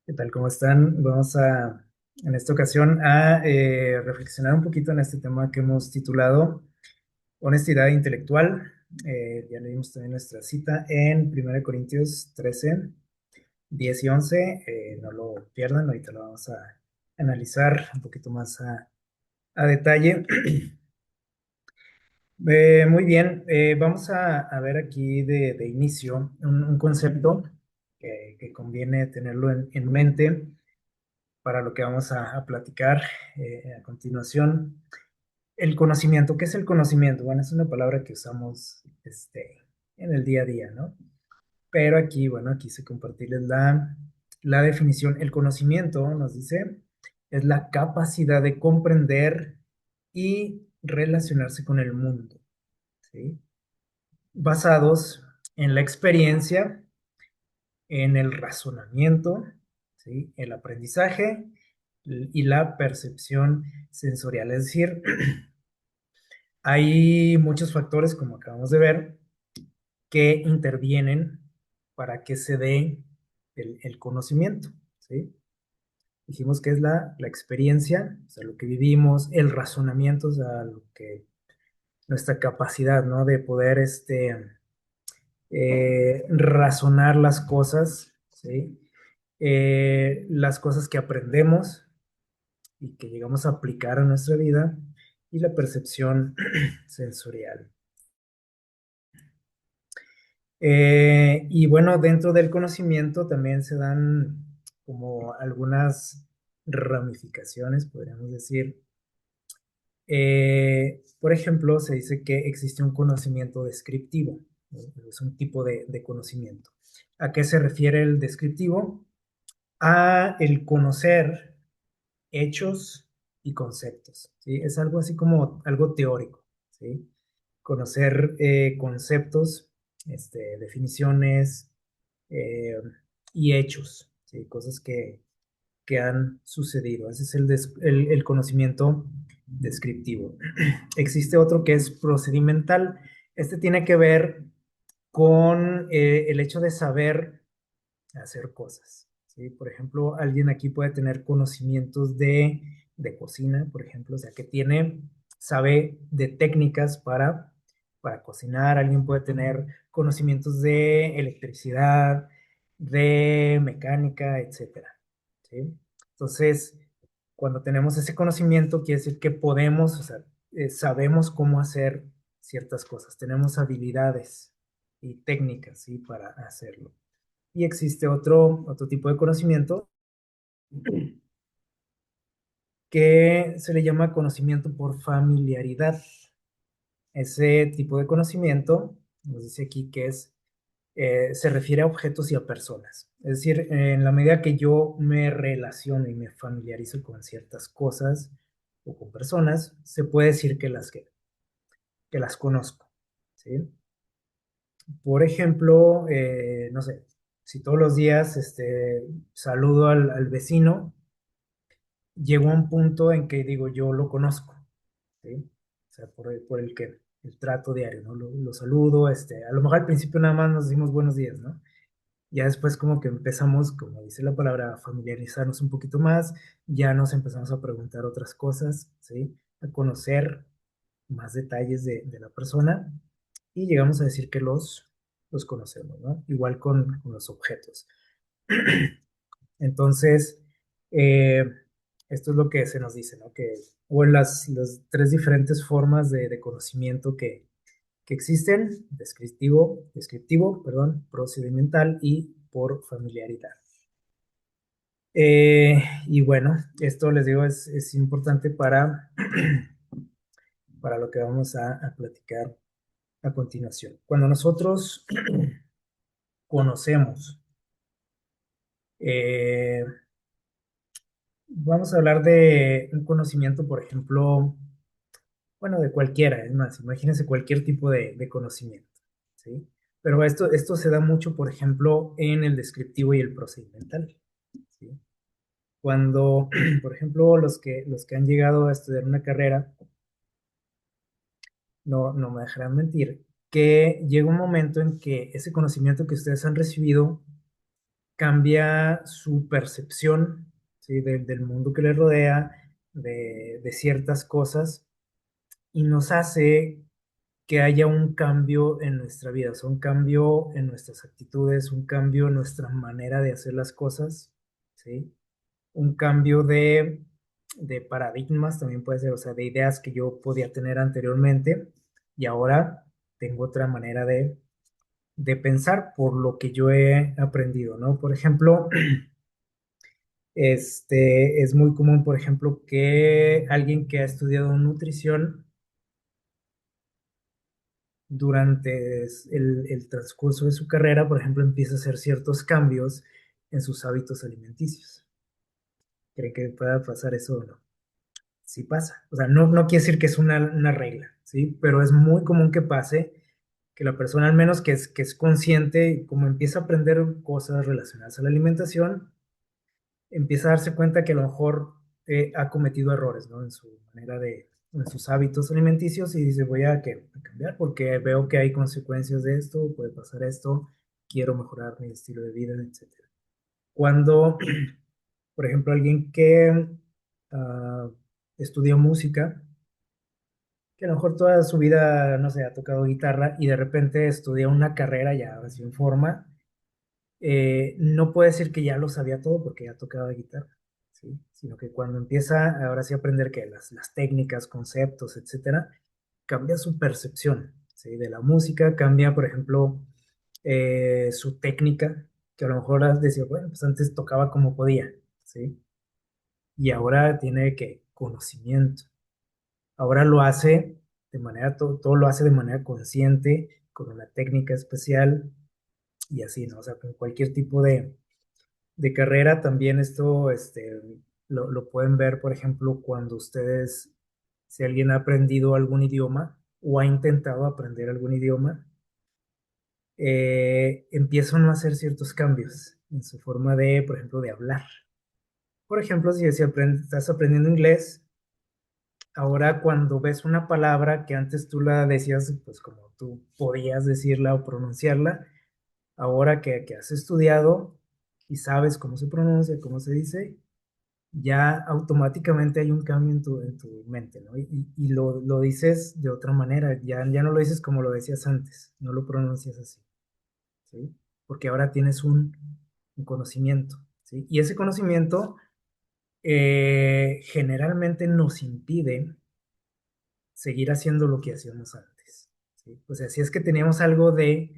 ¿Qué tal? ¿Cómo están? En esta ocasión, reflexionar un poquito en este tema que hemos titulado Honestidad intelectual. Ya leímos también nuestra cita en 1 Corintios 13, 10 y 11. No lo pierdan, ahorita lo vamos a analizar un poquito más a detalle. Muy bien, vamos a ver aquí de inicio un concepto que conviene tenerlo en mente para lo que vamos a platicar a continuación. El conocimiento, ¿qué es el conocimiento? Bueno, es una palabra que usamos en el día a día, ¿no? Pero aquí, bueno, quise compartirles la definición. El conocimiento, nos dice, es la capacidad de comprender y relacionarse con el mundo, ¿sí? Basados en la experiencia, en el razonamiento, ¿sí? El aprendizaje y la percepción sensorial. Es decir, hay muchos factores, como acabamos de ver, que intervienen para que se dé el conocimiento, ¿sí? Dijimos que es la experiencia, o sea, lo que vivimos, el razonamiento, o sea, nuestra capacidad, ¿no? De poder razonar las cosas, ¿sí? Las cosas que aprendemos y que llegamos a aplicar a nuestra vida y la percepción sensorial. Y bueno, dentro del conocimiento también se dan como algunas ramificaciones, podríamos decir. Por ejemplo, se dice que existe un conocimiento descriptivo, ¿no? Es un tipo de conocimiento. ¿A qué se refiere el descriptivo? A el conocer hechos y conceptos, ¿sí? Es algo así como algo teórico, ¿sí? Conocer conceptos, definiciones eh, y hechos, ¿sí? Cosas que han sucedido. Ese es el conocimiento descriptivo. Existe otro que es procedimental. Este tiene que ver con el hecho de saber hacer cosas, ¿sí? Por ejemplo, alguien aquí puede tener conocimientos de cocina, por ejemplo, o sea, sabe de técnicas para cocinar. Alguien puede tener conocimientos de electricidad, de mecánica, etcétera, ¿sí? Entonces, cuando tenemos ese conocimiento, quiere decir que podemos, o sea, sabemos cómo hacer ciertas cosas, tenemos habilidades y técnicas, ¿sí? Para hacerlo. Y existe otro tipo de conocimiento que se le llama conocimiento por familiaridad. Ese tipo de conocimiento, nos dice aquí que se refiere a objetos y a personas. Es decir, en la medida que yo me relaciono y me familiarizo con ciertas cosas o con personas, se puede decir que las conozco, ¿sí? Por ejemplo, no sé, si todos los días saludo al vecino, llegó a un punto en que digo, yo lo conozco, ¿sí? O sea, por el trato diario, ¿no? Lo saludo, a lo mejor al principio nada más nos decimos buenos días, ¿no? Ya después como que empezamos, como dice la palabra, a familiarizarnos un poquito más, ya nos empezamos a preguntar otras cosas, ¿sí? A conocer más detalles de la persona y llegamos a decir que los conocemos, ¿no? Igual con los objetos. Entonces, eh, esto es lo que se nos dice, ¿no? O en las tres diferentes formas de conocimiento que existen, perdón, procedimental y por familiaridad. Y bueno, esto les digo es importante para lo que vamos a platicar a continuación. Cuando nosotros conocemos, eh, vamos a hablar de un conocimiento, por ejemplo, bueno, de cualquiera, es más, imagínense cualquier tipo de conocimiento, ¿sí? Pero esto se da mucho, por ejemplo, en el descriptivo y el procedimental, ¿sí? Cuando, por ejemplo, los que han llegado a estudiar una carrera, no me dejarán mentir, que llega un momento en que ese conocimiento que ustedes han recibido cambia su percepción, ¿sí? Del mundo que le rodea, de ciertas cosas, y nos hace que haya un cambio en nuestra vida, o sea, un cambio en nuestras actitudes, un cambio en nuestra manera de hacer las cosas, ¿sí? Un cambio de paradigmas también puede ser, o sea, de ideas que yo podía tener anteriormente y ahora tengo otra manera de pensar por lo que yo he aprendido, ¿no? Por ejemplo, es muy común, por ejemplo, que alguien que ha estudiado nutrición durante el transcurso de su carrera, por ejemplo, empieza a hacer ciertos cambios en sus hábitos alimenticios. ¿Cree que pueda pasar eso o no? Sí pasa. O sea, no quiere decir que es una regla, ¿sí? Pero es muy común que pase que la persona, al menos que es consciente, como empieza a aprender cosas relacionadas a la alimentación, empieza a darse cuenta que a lo mejor ha cometido errores, ¿no? En su manera en sus hábitos alimenticios y dice, voy a cambiar porque veo que hay consecuencias de esto, puede pasar esto, quiero mejorar mi estilo de vida, etcétera. Cuando, por ejemplo, alguien que uh, estudió música, que a lo mejor toda su vida, no sé, ha tocado guitarra y de repente estudia una carrera ya así en forma, no puede decir que ya lo sabía todo porque ya tocaba guitarra, ¿sí? Sino que cuando empieza ahora sí a aprender que las técnicas, conceptos, etcétera, cambia su percepción, ¿sí? De la música, cambia, por ejemplo, su técnica, que a lo mejor decía, bueno, pues antes tocaba como podía, ¿sí? Y ahora tiene que conocimiento. Ahora lo hace de manera, todo lo hace de manera consciente, con una técnica especial y así, ¿no? O sea, con cualquier tipo de carrera también esto, lo pueden ver, por ejemplo, cuando ustedes, si alguien ha aprendido algún idioma o ha intentado aprender algún idioma, empiezan a hacer ciertos cambios en su forma de, por ejemplo, de hablar. Por ejemplo, si estás aprendiendo inglés, ahora cuando ves una palabra que antes tú la decías, pues como tú podías decirla o pronunciarla, ahora que has estudiado y sabes cómo se pronuncia, cómo se dice, ya automáticamente hay un cambio en tu mente, ¿no? Y lo dices de otra manera, ya no lo dices como lo decías antes, no lo pronuncias así, ¿sí? Porque ahora tienes un conocimiento, ¿sí? Y ese conocimiento generalmente nos impide seguir haciendo lo que hacíamos antes, ¿sí? O sea, si es que teníamos algo de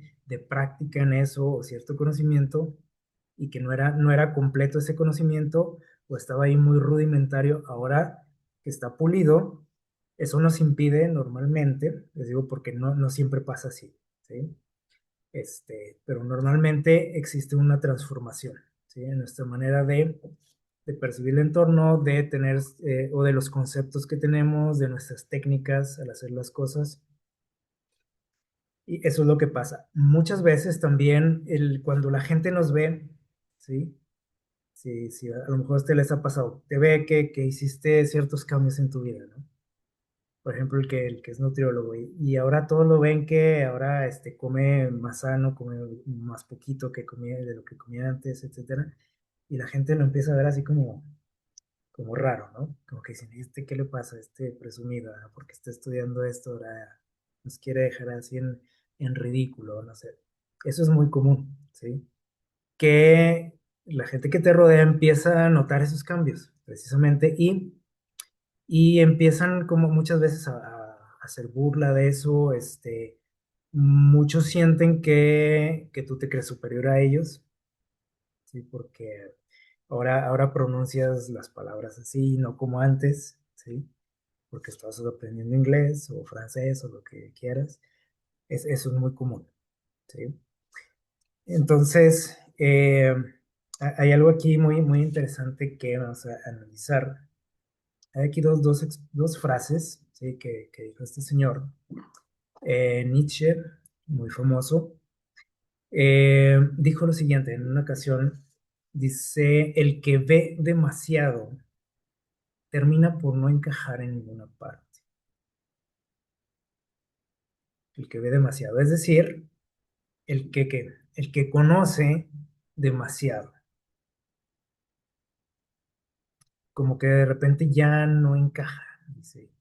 práctica en eso o cierto conocimiento y que no era completo ese conocimiento o estaba ahí muy rudimentario, ahora que está pulido, eso nos impide normalmente, les digo porque no siempre pasa así, ¿sí? Pero normalmente existe una transformación, ¿sí? En nuestra manera de percibir el entorno, de tener, o de los conceptos que tenemos, de nuestras técnicas al hacer las cosas. Y eso es lo que pasa. Muchas veces también cuando la gente nos ve, ¿sí? Sí, a lo mejor a usted les ha pasado, te ve que hiciste ciertos cambios en tu vida, ¿no? Por ejemplo, el que es nutriólogo y ahora todos lo ven que ahora come más sano, come más poquito que comía de lo que comía antes, etcétera. Y la gente lo empieza a ver así como raro, ¿no? Como que dicen, ¿qué le pasa a este presumido? Porque está estudiando esto, ahora nos quiere dejar así en ridículo, no sé. Eso es muy común, ¿sí? Que la gente que te rodea empieza a notar esos cambios, precisamente, y empiezan como muchas veces a hacer burla de eso, muchos sienten que tú te crees superior a ellos, ¿sí? Porque ahora pronuncias las palabras así, no como antes, ¿sí? Porque estás aprendiendo inglés o francés o lo que quieras. Eso es muy común, ¿sí? Entonces, hay algo aquí muy, muy interesante que vamos a analizar. Hay aquí dos frases, ¿sí? que dijo este señor, Nietzsche, muy famoso. Dijo lo siguiente en una ocasión, dice, el que ve demasiado termina por no encajar en ninguna parte. El que ve demasiado, es decir, el que conoce demasiado. como que de repente ya no encaja, dice,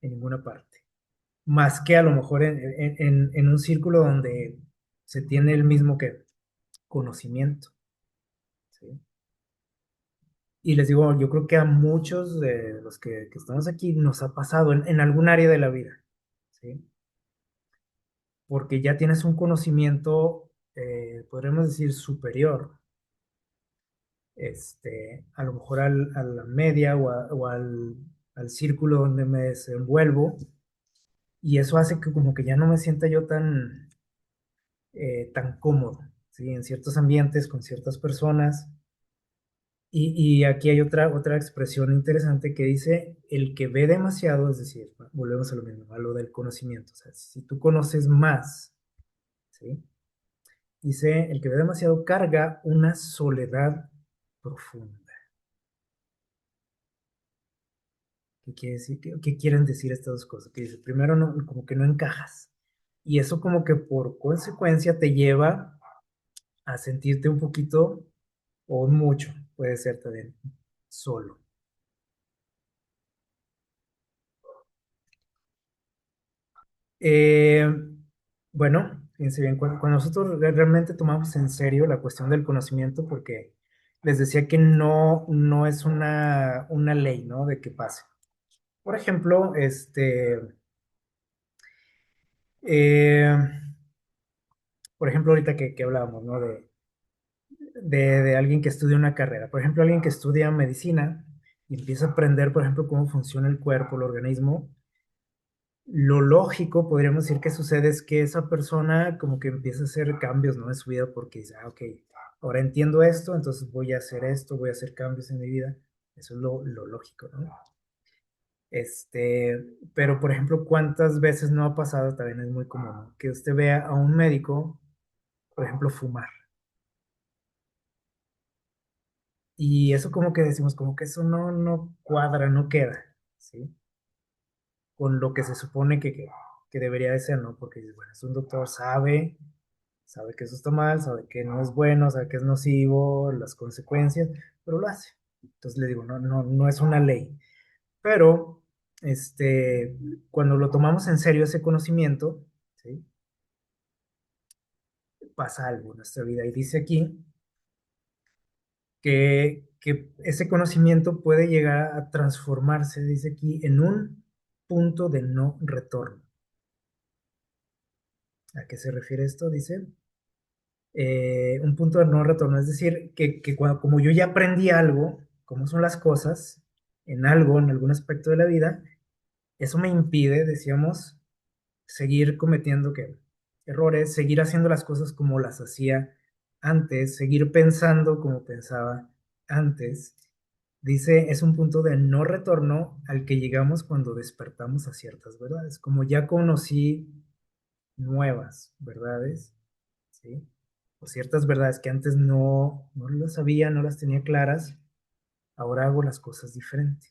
en ninguna parte. Más que a lo mejor en un círculo donde se tiene el mismo que conocimiento, ¿sí? Y les digo, yo creo que a muchos de los que estamos aquí nos ha pasado en algún área de la vida, ¿sí? Porque ya tienes un conocimiento, podríamos decir, superior, a lo mejor a la media o al círculo donde me desenvuelvo, y eso hace que como que ya no me sienta yo tan cómodo, ¿sí? En ciertos ambientes, con ciertas personas. Y aquí hay otra expresión interesante que dice, el que ve demasiado, es decir, volvemos a lo mismo, a lo del conocimiento. O sea, si tú conoces más, ¿sí? Dice, el que ve demasiado carga una soledad profunda. ¿Qué quiere decir? ¿Qué quieren decir estas dos cosas? Que dice, primero, no, como que no encajas. Y eso como que por consecuencia te lleva a sentirte un poquito o mucho, puede ser también, solo. Eh, bueno, fíjense bien, cuando nosotros realmente tomamos en serio la cuestión del conocimiento, porque les decía que no es una ley, ¿no? De que pase. Por ejemplo, eh, por ejemplo, ahorita que hablábamos, ¿no? De alguien que estudia una carrera. Por ejemplo, alguien que estudia medicina y empieza a aprender, por ejemplo, cómo funciona el cuerpo, el organismo. Lo lógico, podríamos decir que sucede es que esa persona como que empieza a hacer cambios, ¿no? En su vida porque dice, ok, ahora entiendo esto, entonces voy a hacer esto, voy a hacer cambios en mi vida. Eso es lo lógico, ¿no? Pero por ejemplo, ¿cuántas veces no ha pasado? También es muy común, ¿no? Que usted vea a un médico, por ejemplo, fumar. Y eso como que decimos, como que eso no cuadra, no queda, ¿sí? Con lo que se supone que debería de ser, ¿no? Porque, bueno, es un doctor, sabe que eso está mal, sabe que no es bueno, sabe que es nocivo, las consecuencias, pero lo hace. Entonces le digo, no es una ley. Pero, cuando lo tomamos en serio ese conocimiento, ¿sí? Pasa algo en nuestra vida. Y dice aquí que ese conocimiento puede llegar a transformarse, dice aquí, en un punto de no retorno. ¿A qué se refiere esto? Dice, un punto de no retorno, es decir, que como yo ya aprendí algo, cómo son las cosas, en algo, en algún aspecto de la vida, eso me impide, decíamos, seguir cometiendo errores, seguir haciendo las cosas como las hacía antes, seguir pensando como pensaba antes. Dice, es un punto de no retorno al que llegamos cuando despertamos a ciertas verdades. Como ya conocí nuevas verdades, ¿sí? O ciertas verdades que antes no las sabía, no las tenía claras, ahora hago las cosas diferente,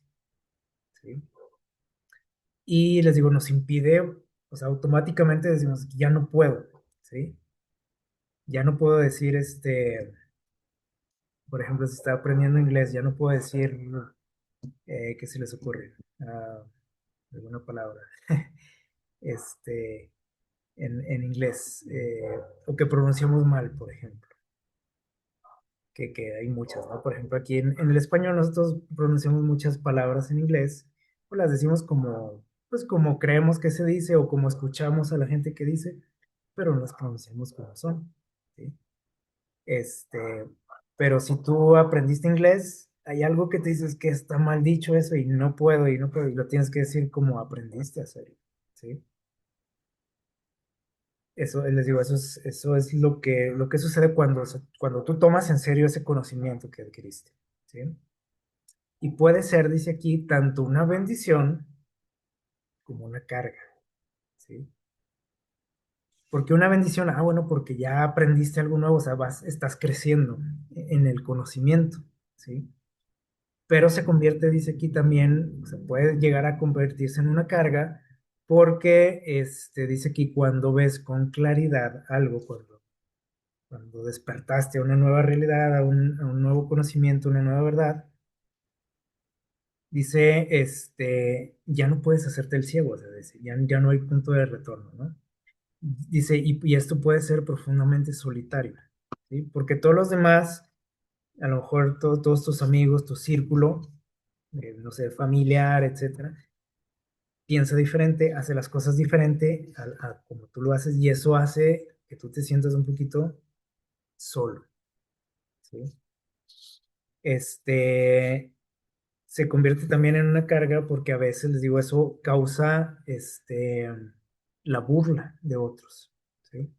¿sí? Y les digo, nos impide, o sea, automáticamente decimos, ya no puedo, ¿sí? Ya no puedo decir, por ejemplo, si está aprendiendo inglés, ya no puedo decir, ¿qué se les ocurre? Alguna palabra, este, en inglés, o que pronunciamos mal, por ejemplo. Que hay muchas, ¿no? Por ejemplo, aquí en el español nosotros pronunciamos muchas palabras en inglés, o las decimos como, pues como creemos que se dice o como escuchamos a la gente que dice, pero no las pronunciamos como son, ¿sí? Este, pero si tú aprendiste inglés, hay algo que te dices que está mal dicho eso y no puedo, y lo tienes que decir como aprendiste a hacerlo, ¿sí? Eso, les digo, eso es lo que sucede cuando tú tomas en serio ese conocimiento que adquiriste, ¿sí? Y puede ser, dice aquí, tanto una bendición como una carga, ¿sí? Porque una bendición, bueno, porque ya aprendiste algo nuevo, o sea, estás creciendo en el conocimiento, ¿sí? Pero se convierte, dice aquí también, se puede llegar a convertirse en una carga, porque dice aquí, cuando ves con claridad algo, cuando despertaste a una nueva realidad, a un nuevo conocimiento, una nueva verdad, Dice, ya no puedes hacerte el ciego, o sea, dice, ya no hay punto de retorno, ¿no? Dice, y esto puede ser profundamente solitario, ¿sí? Porque todos los demás, a lo mejor todos tus amigos, tu círculo, no sé, familiar, etcétera, piensa diferente, hace las cosas diferente a como tú lo haces, y eso hace que tú te sientas un poquito solo, ¿sí? Este, Se convierte también en una carga porque a veces, les digo, eso causa, la burla de otros, ¿sí?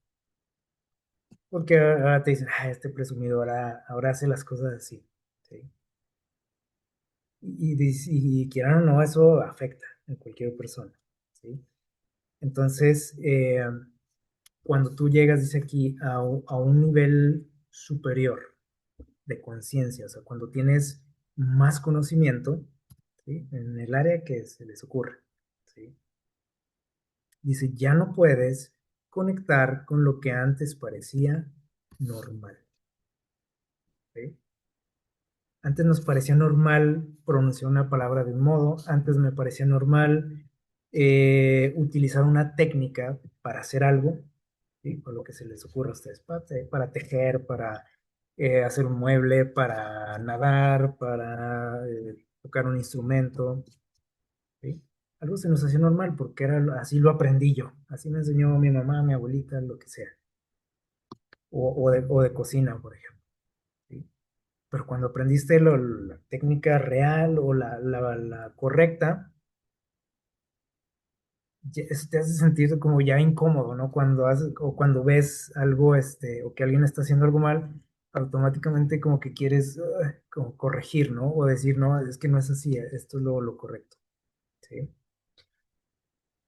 Porque ahora te dicen, ah, este presumido ahora hace las cosas así, ¿sí? Y quieran o no, eso afecta en cualquier persona, ¿sí? Entonces, cuando tú llegas, dice aquí, a un nivel superior de conciencia, o sea, cuando tienes más conocimiento, ¿sí? En el área que se les ocurre, ¿sí? Dice, ya no puedes conectar con lo que antes parecía normal, ¿sí? Antes nos parecía normal pronunciar una palabra de un modo, antes me parecía normal utilizar una técnica para hacer algo, ¿sí? Por lo que se les ocurra a ustedes, para tejer, para hacer un mueble, para nadar, para tocar un instrumento, ¿sí? Algo se nos hacía normal porque así lo aprendí yo, así me enseñó mi mamá, mi abuelita, lo que sea, o de cocina, por ejemplo, ¿sí? Pero cuando aprendiste la técnica real o la correcta, eso te hace sentir como ya incómodo, ¿no? Cuando haces, o cuando ves algo, o que alguien está haciendo algo mal, automáticamente como que quieres como corregir, ¿no? O decir, no, es que no es así, esto es lo correcto, ¿sí?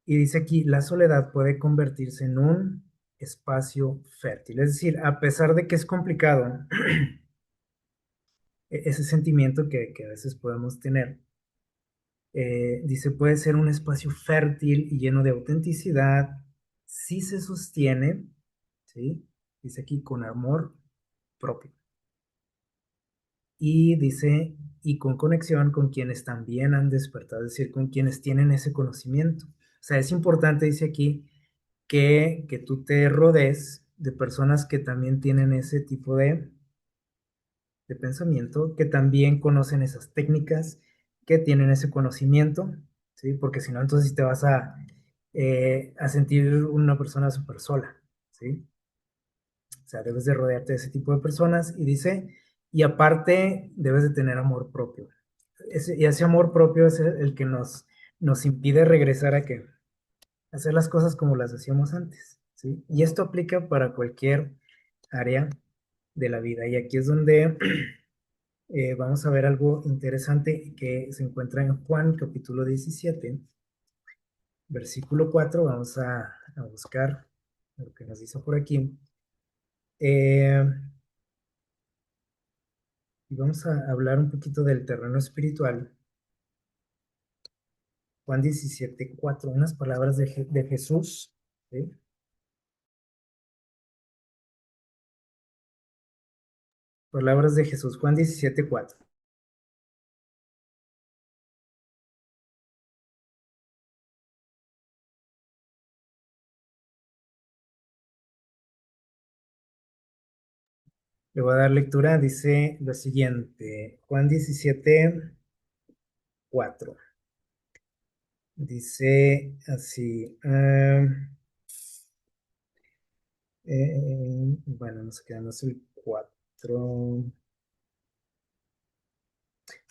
Y dice aquí, la soledad puede convertirse en un espacio fértil. Es decir, a pesar de que es complicado, ese sentimiento que a veces podemos tener, dice, puede ser un espacio fértil y lleno de autenticidad si se sostiene, ¿sí? Dice aquí, con amor propio. Y dice, y con conexión con quienes también han despertado, es decir, con quienes tienen ese conocimiento. O sea, es importante, dice aquí, que tú te rodees de personas que también tienen ese tipo de pensamiento, que también conocen esas técnicas, que tienen ese conocimiento, ¿sí? Porque si no, entonces sí te vas a sentir una persona súper sola, ¿sí? O sea, debes de rodearte de ese tipo de personas y dice, y aparte debes de tener amor propio. Y ese amor propio es el que nos impide regresar a que hacer las cosas como las hacíamos antes, ¿sí? Y esto aplica para cualquier área de la vida. Y aquí es donde vamos a ver algo interesante que se encuentra en Juan capítulo 17 versículo 4. Vamos a buscar lo que nos dice por aquí. Eh, y vamos a hablar un poquito del terreno espiritual. Juan 17 4, unas palabras de Jesús, ¿sí? Palabras de Jesús, Juan 17 4. Le voy a dar lectura, dice lo siguiente, Juan 17 4. Dice así, bueno, nos quedamos el 4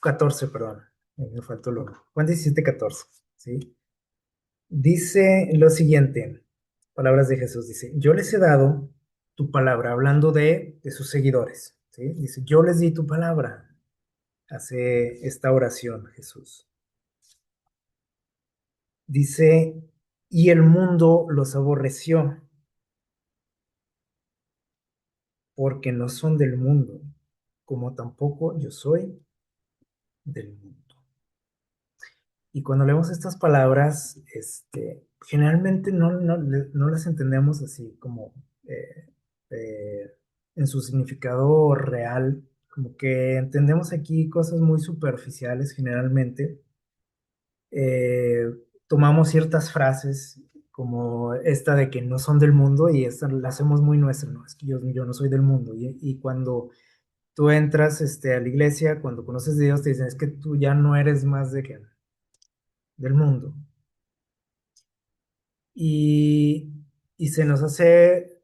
14 perdón, me faltó el 1. Juan 17 14, ¿sí? Dice lo siguiente, palabras de Jesús, dice, yo les he dado tu palabra, hablando de sus seguidores, ¿sí? Dice, yo les di tu palabra, hace esta oración Jesús. Dice, y el mundo los aborreció porque no son del mundo, como tampoco yo soy del mundo. Y cuando leemos estas palabras, generalmente no las entendemos así como eh, en su significado real, Como que entendemos aquí cosas muy superficiales generalmente. Eh, Tomamos ciertas frases como esta de que no son del mundo y esta la hacemos muy nuestra, ¿no? Es que yo no soy del mundo. Y cuando tú entras a la iglesia, cuando conoces a Dios, te dicen, es que tú ya no eres más de que del mundo. Y, y se nos hace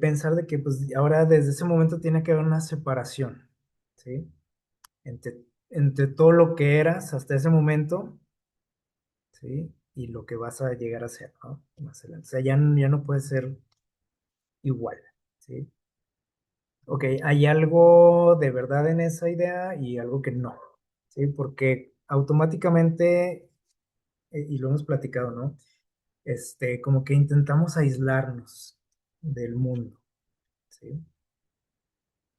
pensar de que pues ahora desde ese momento tiene que haber una separación, ¿sí? Entre todo lo que eras hasta ese momento, ¿sí? Y lo que vas a llegar a ser, ¿no? Más adelante. O sea, ya no puede ser igual, ¿sí? Ok, hay algo de verdad en esa idea y algo que no, ¿sí? Porque automáticamente, y lo hemos platicado, ¿no? Como que intentamos aislarnos del mundo, ¿sí?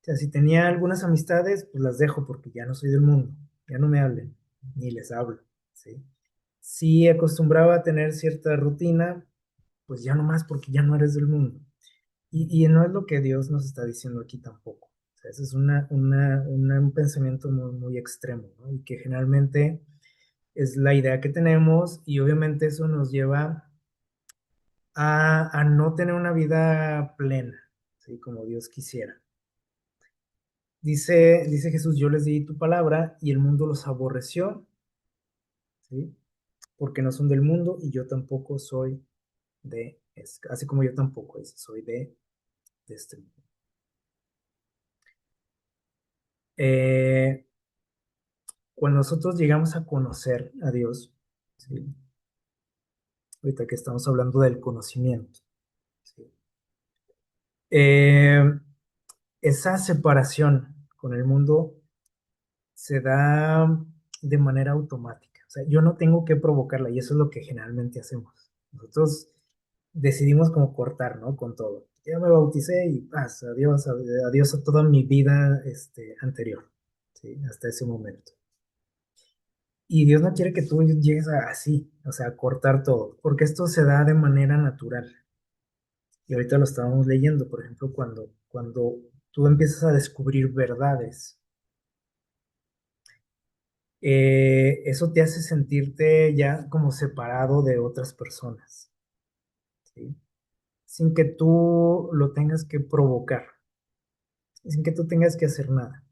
O sea, si tenía algunas amistades, pues las dejo porque ya no soy del mundo, ya no me hablen, ni les hablo, ¿sí? Si acostumbraba a tener cierta rutina, pues ya no más porque ya no eres del mundo. Y no es lo que Dios nos está diciendo aquí tampoco. O sea, ese es un pensamiento muy, muy extremo, ¿no? Y que generalmente es la idea que tenemos y obviamente eso nos lleva a no tener una vida plena, ¿sí? Como Dios quisiera. Dice Jesús, yo les di tu palabra y el mundo los aborreció, ¿sí? Porque no son del mundo y yo tampoco soy así como yo tampoco soy de este mundo. Eh, Cuando nosotros llegamos a conocer a Dios, ¿sí? Ahorita que estamos hablando del conocimiento, ¿sí? Eh, Esa separación con el mundo se da de manera automática. O sea, yo no tengo que provocarla y eso es lo que generalmente hacemos. Nosotros decidimos como cortar, ¿no? Con todo. Ya me bauticé y paz, adiós, adiós a toda mi vida anterior, ¿sí? Hasta ese momento. Y Dios no quiere que tú llegues así, o sea, a cortar todo, porque esto se da de manera natural. Y ahorita lo estábamos leyendo, por ejemplo, cuando tú empiezas a descubrir verdades, eso te hace sentirte ya como separado de otras personas, ¿sí? Sin que tú lo tengas que provocar, sin que tú tengas que hacer nada.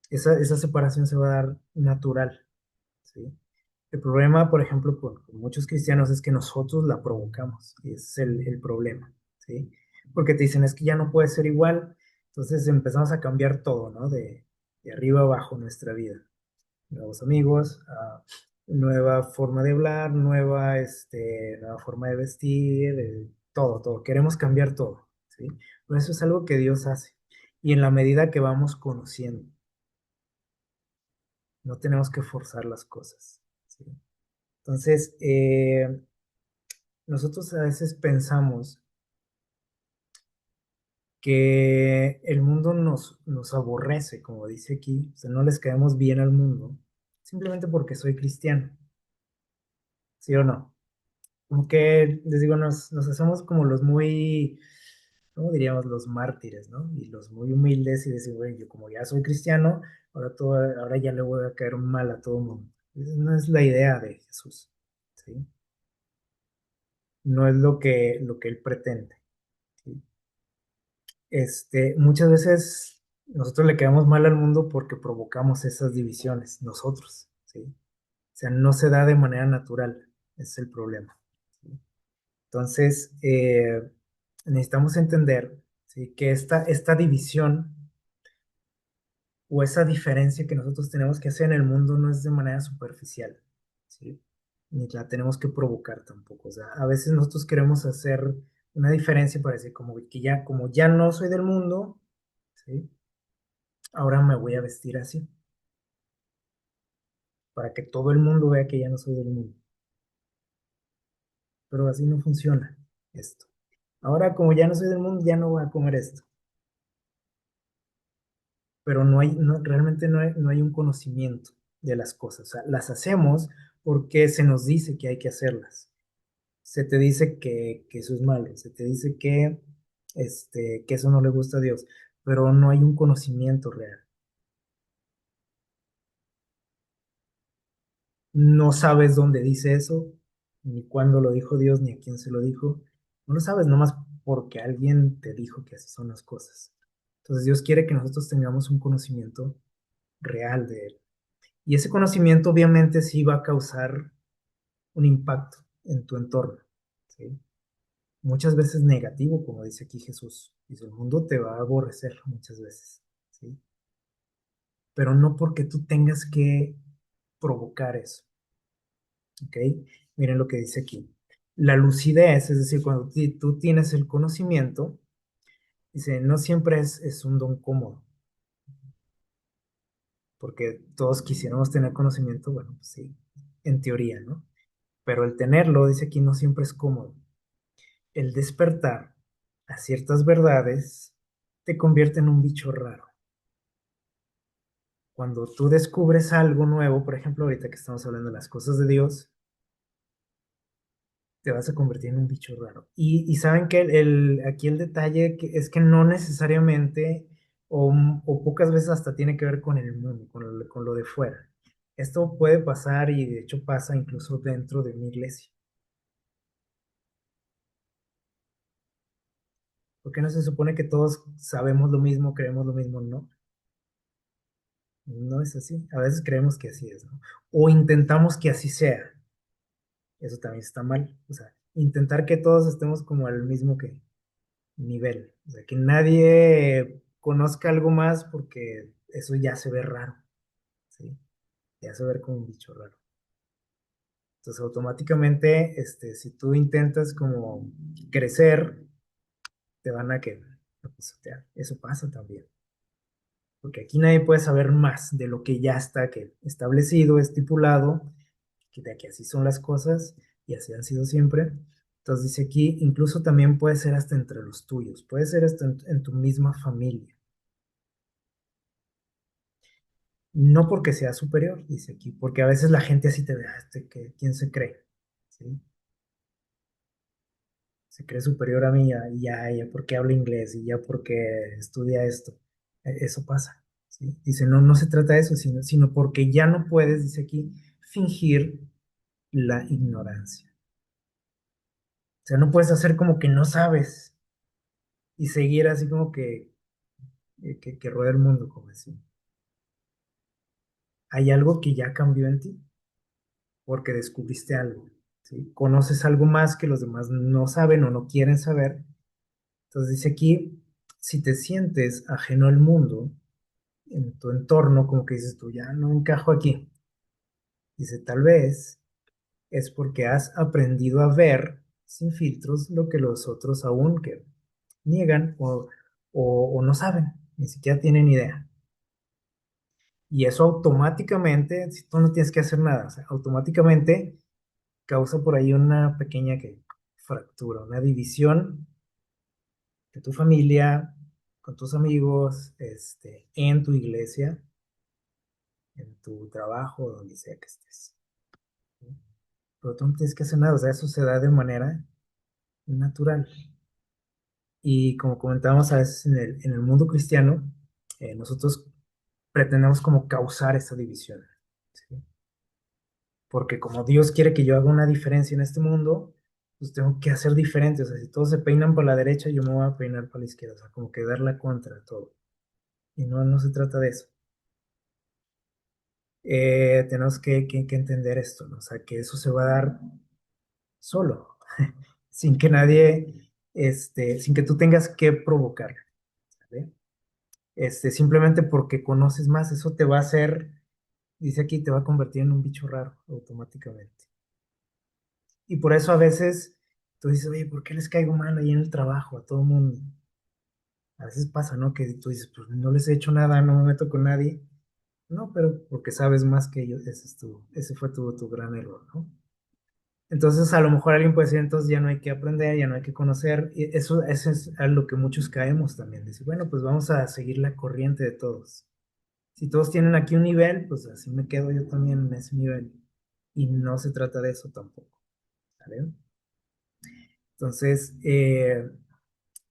Esa separación se va a dar natural, ¿sí? El problema, por ejemplo, con muchos cristianos es que nosotros la provocamos, y ese es el problema, ¿sí? Porque te dicen, es que ya no puede ser igual, entonces empezamos a cambiar todo, ¿no? De arriba abajo nuestra vida. Nuevos amigos, nueva forma de hablar, nueva forma de vestir, todo, todo. Queremos cambiar todo, ¿sí? Pero eso es algo que Dios hace. Y en la medida que vamos conociendo, no tenemos que forzar las cosas, ¿sí? Entonces, nosotros a veces pensamos que el mundo nos aborrece, como dice aquí, o sea, no les caemos bien al mundo, simplemente porque soy cristiano, ¿sí o no? Como que, les digo, nos hacemos como los muy, ¿cómo diríamos? Los mártires, ¿no? Y los muy humildes y decir, güey, yo como ya soy cristiano, ahora ya le voy a caer mal a todo el mundo. Esa no es la idea de Jesús, ¿sí? No es lo que él pretende, ¿sí? Muchas veces nosotros le quedamos mal al mundo porque provocamos esas divisiones, nosotros, ¿sí? O sea, no se da de manera natural, ese es el problema, ¿sí? Entonces, necesitamos entender, ¿sí? Que esta división o esa diferencia que nosotros tenemos que hacer en el mundo no es de manera superficial, ¿sí? Ni la tenemos que provocar tampoco. O sea, a veces nosotros queremos hacer una diferencia para decir como ya no soy del mundo, ¿sí? Ahora me voy a vestir así, para que todo el mundo vea que ya no soy del mundo. Pero así no funciona esto. Ahora, como ya no soy del mundo, ya no voy a comer esto. Pero realmente no hay un conocimiento de las cosas. O sea, las hacemos porque se nos dice que hay que hacerlas. Se te dice que eso es malo, se te dice que que eso no le gusta a Dios, pero no hay un conocimiento real. No sabes dónde dice eso, ni cuándo lo dijo Dios, ni a quién se lo dijo. No lo sabes nomás porque alguien te dijo que así son las cosas. Entonces Dios quiere que nosotros tengamos un conocimiento real de Él. Y ese conocimiento obviamente sí va a causar un impacto en tu entorno, ¿sí? Muchas veces negativo, como dice aquí Jesús. Dice, el mundo te va a aborrecer muchas veces, ¿sí? Pero no porque tú tengas que provocar eso, ¿ok? Miren lo que dice aquí. La lucidez, es decir, cuando tú tienes el conocimiento, dice, no siempre es un don cómodo, porque todos quisiéramos tener conocimiento, bueno, pues sí, en teoría, ¿no? Pero el tenerlo, dice aquí, no siempre es cómodo. El despertar a ciertas verdades te convierte en un bicho raro. Cuando tú descubres algo nuevo, por ejemplo, ahorita que estamos hablando de las cosas de Dios, te vas a convertir en un bicho raro. Y saben que aquí el detalle es que no necesariamente o pocas veces hasta tiene que ver con el mundo, con lo de fuera. Esto puede pasar y de hecho pasa incluso dentro de una iglesia. Porque no se supone que todos sabemos lo mismo, creemos lo mismo, no. No es así. A veces creemos que así es, ¿no? O intentamos que así sea. Eso también está mal. O sea, intentar que todos estemos como al mismo nivel. O sea, que nadie conozca algo más porque eso ya se ve raro, ¿sí? Ya se ve como un bicho raro. Entonces, automáticamente, si tú intentas como crecer, te van a pisotear. Eso pasa también. Porque aquí nadie puede saber más de lo que ya está establecido, estipulado, que de que así son las cosas y así han sido siempre. Entonces dice aquí, incluso también puede ser hasta entre los tuyos, puede ser hasta en tu misma familia. No porque sea superior, dice aquí, porque a veces la gente así te ve, ¿quién se cree? ¿Sí? Se cree superior a mí, ya porque habla inglés y ya porque estudia esto. Eso pasa, ¿sí? Dice, no, no se trata de eso, sino porque ya no puedes, dice aquí, fingir la ignorancia. O sea, no puedes hacer como que no sabes y seguir así como que rueda el mundo, como decía. Hay algo que ya cambió en ti porque descubriste algo, ¿sí? Conoces algo más que los demás no saben o no quieren saber. Entonces dice aquí, si te sientes ajeno al mundo, en tu entorno, como que dices tú, ya no encajo aquí. Dice, tal vez es porque has aprendido a ver sin filtros lo que los otros aún que niegan o no saben, ni siquiera tienen idea. Y eso automáticamente, si tú no tienes que hacer nada, o sea, automáticamente causa por ahí una pequeña fractura, una división de tu familia, con tus amigos, en tu iglesia, en tu trabajo, donde sea que estés. ¿Sí? Pero tú no tienes que hacer nada, o sea, eso se da de manera natural. Y como comentábamos a veces en el mundo cristiano, nosotros pretendemos como causar esa división. ¿Sí? Porque como Dios quiere que yo haga una diferencia en este mundo, pues tengo que hacer diferente. O sea, si todos se peinan por la derecha, yo me voy a peinar para la izquierda. O sea, como que dar la contra a todo. Y no, no se trata de eso. Tenemos que entender esto, ¿no? O sea, que eso se va a dar solo, sin que nadie, sin que tú tengas que provocar, ¿vale? Simplemente porque conoces más, eso te va a hacer, dice aquí, te va a convertir en un bicho raro automáticamente. Y por eso a veces tú dices, oye, ¿por qué les caigo mal ahí en el trabajo a todo el mundo? A veces pasa, ¿no? Que tú dices, pues no les he hecho nada, no me meto con nadie. No, pero porque sabes más que ellos, ese fue tu gran error, ¿no? Entonces a lo mejor alguien puede decir, entonces ya no hay que aprender, ya no hay que conocer. Y eso es a lo que muchos caemos también. Decir, bueno, pues vamos a seguir la corriente de todos. Si todos tienen aquí un nivel, pues así me quedo yo también en ese nivel. Y no se trata de eso tampoco, ¿vale? Entonces,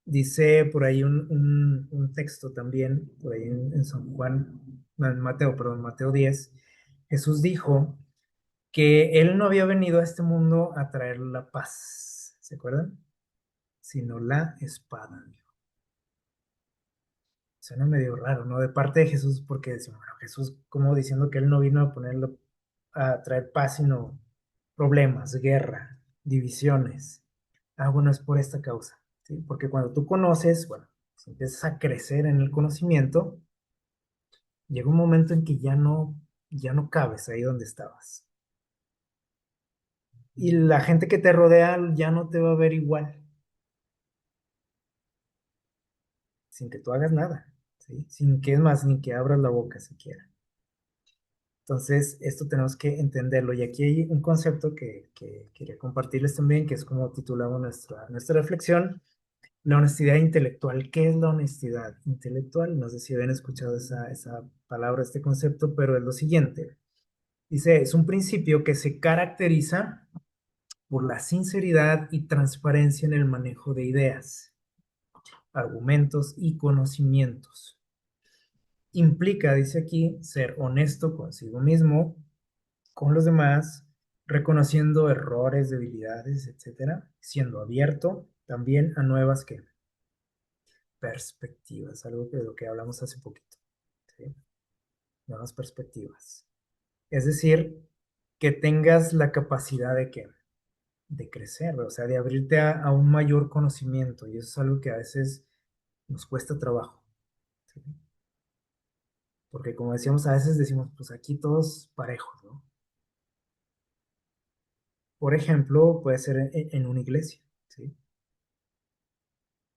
Dice por ahí un texto también, por ahí en San Juan, no, en Mateo, perdón, Mateo 10. Jesús dijo que él no había venido a este mundo a traer la paz, ¿se acuerdan? Sino la espada. Suena medio raro, ¿no? De parte de Jesús, porque decimos, bueno, Jesús como diciendo que él no vino a ponerlo, a traer paz, sino problemas, guerra, divisiones. Ah, bueno, es por esta causa, ¿sí? Porque cuando tú conoces, bueno, si empiezas a crecer en el conocimiento, llega un momento en que ya no cabes ahí donde estabas. Y la gente que te rodea ya no te va a ver igual, sin que tú hagas nada, ¿sí? Sin que es más, ni que abras la boca siquiera. Entonces, esto tenemos que entenderlo. Y aquí hay un concepto que quería compartirles también, que es como titulamos nuestra reflexión, la honestidad intelectual. ¿Qué es la honestidad intelectual? No sé si habían escuchado esa palabra, este concepto, pero es lo siguiente. Dice, es un principio que se caracteriza por la sinceridad y transparencia en el manejo de ideas, argumentos y conocimientos. Implica, dice aquí, ser honesto consigo mismo, con los demás, reconociendo errores, debilidades, etcétera, siendo abierto también a nuevas perspectivas, algo de lo que hablamos hace poquito, ¿sí? Nuevas perspectivas. Es decir, que tengas la capacidad de crecer, o sea, de abrirte a un mayor conocimiento, y eso es algo que a veces nos cuesta trabajo, ¿sí? Porque como decíamos, a veces decimos, pues aquí todos parejos, ¿no? Por ejemplo, puede ser en una iglesia, ¿sí?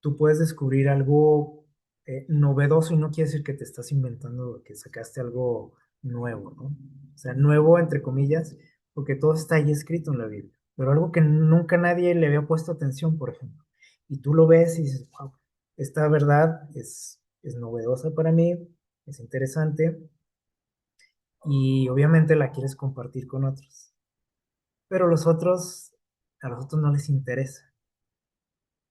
Tú puedes descubrir algo novedoso y no quiere decir que te estás inventando, que sacaste algo nuevo, ¿no? O sea, nuevo entre comillas, porque todo está ahí escrito en la Biblia, pero algo que nunca nadie le había puesto atención, por ejemplo. Y tú lo ves y dices, wow, esta verdad es novedosa para mí, es interesante y obviamente la quieres compartir con otros. Pero a los otros no les interesa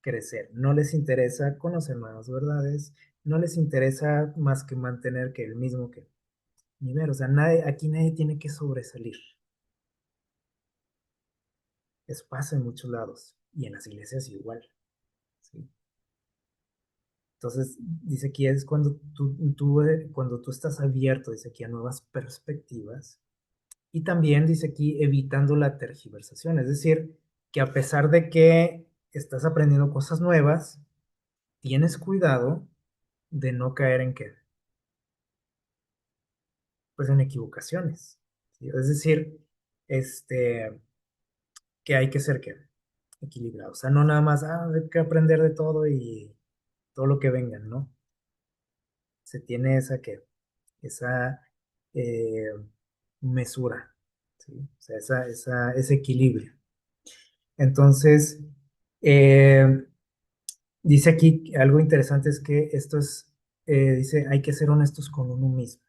crecer, no les interesa conocer nuevas verdades, no les interesa más que mantener que el mismo que nivel, o sea, aquí nadie tiene que sobresalir. Eso pasa en muchos lados y en las iglesias igual, ¿sí? Entonces, dice aquí es cuando tú estás abierto, dice aquí a nuevas perspectivas y también dice aquí evitando la tergiversación, es decir, que a pesar de que estás aprendiendo cosas nuevas, tienes cuidado de no caer en qué, pues en equivocaciones, ¿sí? Es decir, este, que hay que ser ¿qué? Equilibrado, o sea, no nada más, hay que aprender de todo y todo lo que vengan, ¿no? Se tiene esa eh, mesura, ¿sí? O sea, ese equilibrio. Entonces, eh, dice aquí algo interesante es que dice, hay que ser honestos con uno mismo.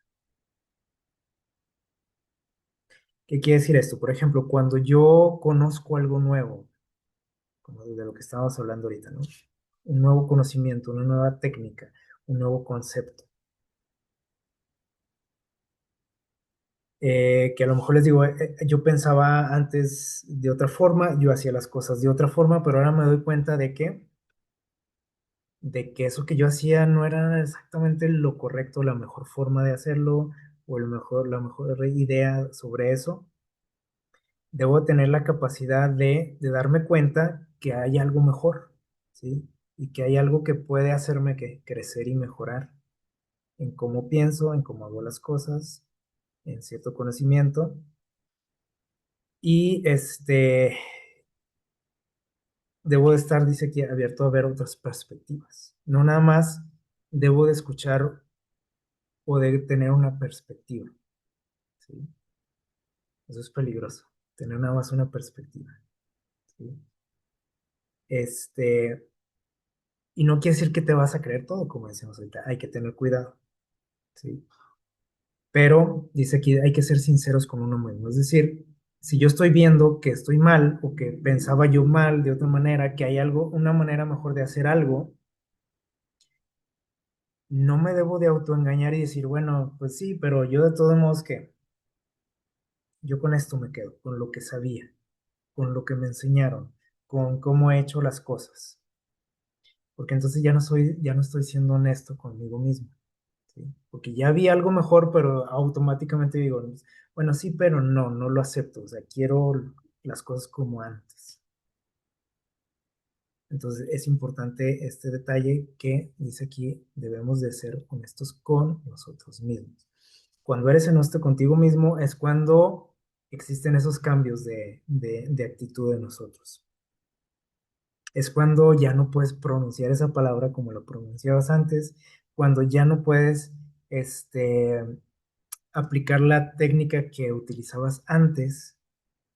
¿Qué quiere decir esto? Por ejemplo, cuando yo conozco algo nuevo, como de lo que estábamos hablando ahorita, ¿no? Un nuevo conocimiento, una nueva técnica, un nuevo concepto. Que a lo mejor les digo, yo pensaba antes de otra forma, yo hacía las cosas de otra forma, pero ahora me doy cuenta de que eso que yo hacía no era exactamente lo correcto, la mejor forma de hacerlo, o la mejor idea sobre eso. Debo tener la capacidad de darme cuenta que hay algo mejor, ¿sí? Y que hay algo que puede hacerme crecer y mejorar en cómo pienso, en cómo hago las cosas, en cierto conocimiento. Y debo de estar, dice aquí, abierto a ver otras perspectivas. No nada más debo de escuchar o de tener una perspectiva, ¿sí? Eso es peligroso, tener nada más una perspectiva, ¿sí? Y no quiere decir que te vas a creer todo, como decimos ahorita, hay que tener cuidado, ¿sí? Pero dice aquí, hay que ser sinceros con uno mismo, es decir, si yo estoy viendo que estoy mal o que pensaba yo mal de otra manera, que hay algo, una manera mejor de hacer algo, no me debo de autoengañar y decir, bueno, pues sí, pero yo de todos modos que yo con esto me quedo, con lo que sabía, con lo que me enseñaron, con cómo he hecho las cosas, porque entonces ya no estoy siendo honesto conmigo mismo, ¿sí? Porque ya vi algo mejor, pero automáticamente digo, bueno, sí, pero no, no lo acepto, o sea, quiero las cosas como antes. Entonces es importante este detalle que dice aquí, debemos de ser honestos con nosotros mismos. Cuando eres honesto contigo mismo es cuando existen esos cambios de actitud de nosotros. Es cuando ya no puedes pronunciar esa palabra como lo pronunciabas antes, cuando ya no puedes este, aplicar la técnica que utilizabas antes,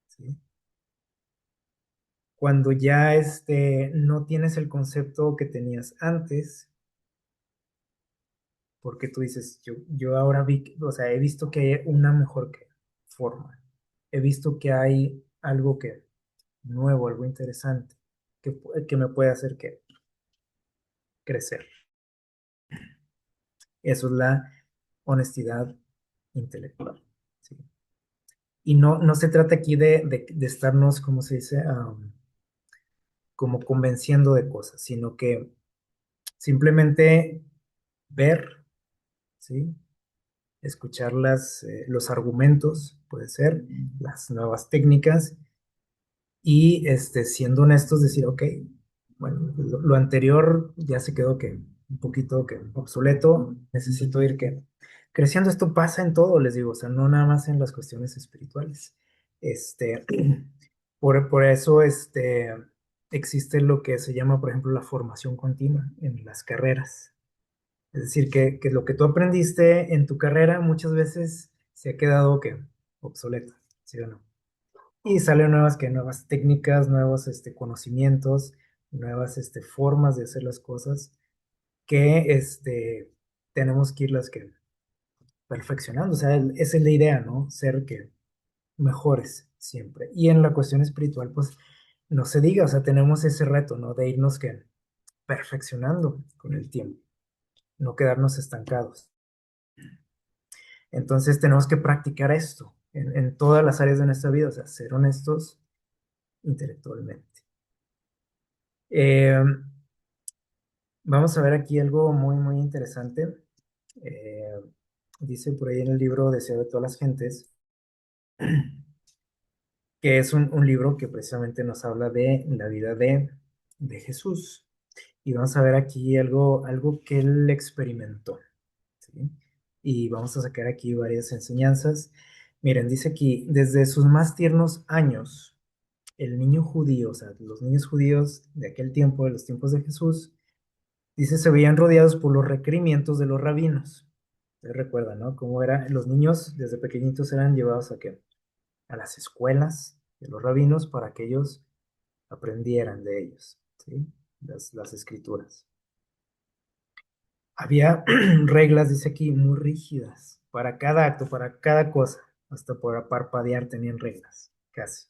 ¿sí? Cuando ya no tienes el concepto que tenías antes, porque tú dices, yo ahora vi, o sea, he visto que hay una mejor forma, he visto que hay algo que nuevo, algo interesante, que me puede hacer que crecer. Eso es la honestidad intelectual. ¿Sí? Y no, no se trata aquí de estarnos, como se dice, como convenciendo de cosas, sino que simplemente ver, ¿sí? Escuchar los argumentos, puede ser, las nuevas técnicas y siendo honestos decir, ok, bueno, lo anterior ya se quedó que un poquito que obsoleto, necesito ir que creciendo. Esto pasa en todo, les digo, o sea, no nada más en las cuestiones espirituales. Este, por eso existe lo que se llama, por ejemplo, la formación continua en las carreras. Es decir, que lo que tú aprendiste en tu carrera muchas veces se ha quedado que obsoleto, ¿sí o no? Y salen nuevas técnicas, nuevos conocimientos, nuevas formas de hacer las cosas que tenemos que irlas que perfeccionando. O sea, esa es la idea, ¿no? Ser que mejores siempre. Y en la cuestión espiritual, pues no se diga, o sea, tenemos ese reto, ¿no? De irnos que perfeccionando con el tiempo, no quedarnos estancados. Entonces tenemos que practicar esto en todas las áreas de nuestra vida, o sea, ser honestos intelectualmente. Eh, Vamos a ver aquí algo muy, muy interesante. Eh, Dice por ahí en el libro Deseo de todas las gentes, que es un libro que precisamente nos habla de la vida de Jesús. Y vamos a ver aquí algo que él experimentó, ¿sí? Y vamos a sacar aquí varias enseñanzas. Miren, dice aquí, desde sus más tiernos años, el niño judío, o sea, los niños judíos de aquel tiempo, de los tiempos de Jesús, dice, se veían rodeados por los requerimientos de los rabinos. Ustedes recuerdan, ¿no? Cómo era, los niños desde pequeñitos eran llevados a qué? A las escuelas de los rabinos para que ellos aprendieran de ellos, ¿sí? Las escrituras. Había reglas, dice aquí, muy rígidas para cada acto, para cada cosa. Hasta por parpadear tenían reglas, casi.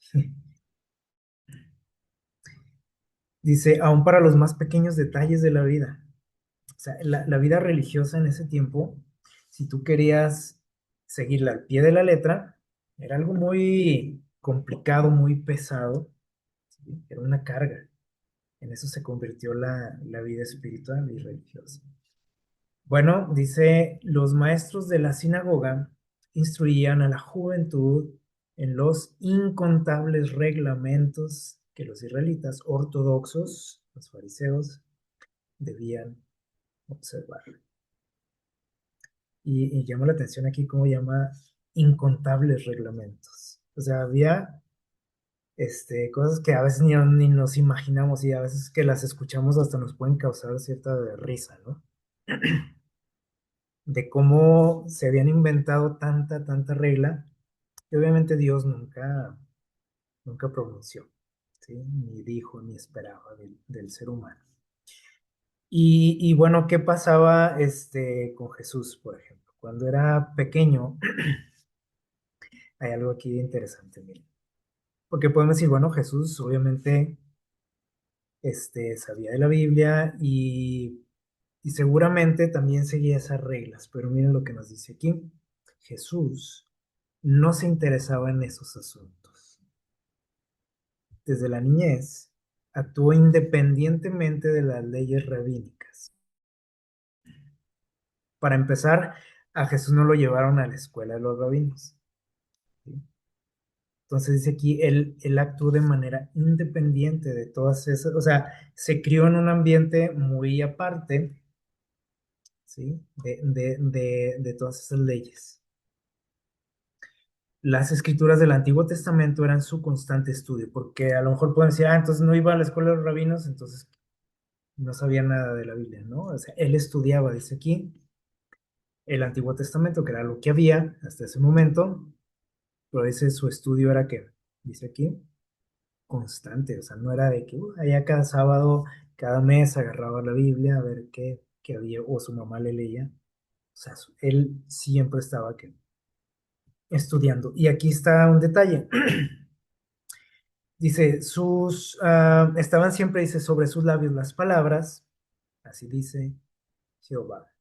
Dice, aún para los más pequeños detalles de la vida. O sea, la vida religiosa en ese tiempo, si tú querías seguirla al pie de la letra, era algo muy complicado, muy pesado, ¿sí? Era una carga. En eso se convirtió la vida espiritual y religiosa. Bueno, dice, los maestros de la sinagoga instruían a la juventud en los incontables reglamentos que los israelitas ortodoxos, los fariseos, debían observar. Y llama la atención aquí cómo llama incontables reglamentos. O sea, había cosas que a veces ni nos imaginamos y a veces que las escuchamos hasta nos pueden causar cierta risa, ¿no? De cómo se habían inventado tanta regla que obviamente Dios nunca pronunció, ¿sí? Ni dijo, ni esperaba del ser humano. Y bueno, ¿qué pasaba con Jesús, por ejemplo? Cuando era pequeño, hay algo aquí interesante, miren. Porque podemos decir, bueno, Jesús obviamente sabía de la Biblia y Y seguramente también seguía esas reglas, pero miren lo que nos dice aquí. Jesús no se interesaba en esos asuntos. Desde la niñez, actuó independientemente de las leyes rabínicas. Para empezar, a Jesús no lo llevaron a la escuela de los rabinos. ¿Sí? Entonces dice aquí, él actuó de manera independiente de todas esas, o sea, se crió en un ambiente muy aparte, ¿sí? De todas esas leyes. Las escrituras del Antiguo Testamento eran su constante estudio, porque a lo mejor pueden decir, entonces no iba a la escuela de los rabinos, entonces no sabía nada de la Biblia, ¿no? O sea, él estudiaba, dice aquí, el Antiguo Testamento, que era lo que había hasta ese momento, pero ese su estudio era que, dice aquí, constante, o sea, no era de que allá cada sábado, cada mes agarraba la Biblia a ver qué había, o su mamá le leía, o sea, él siempre estaba que, estudiando. Y aquí está un detalle. Dice, estaban siempre, dice, sobre sus labios las palabras, así dice Jehová.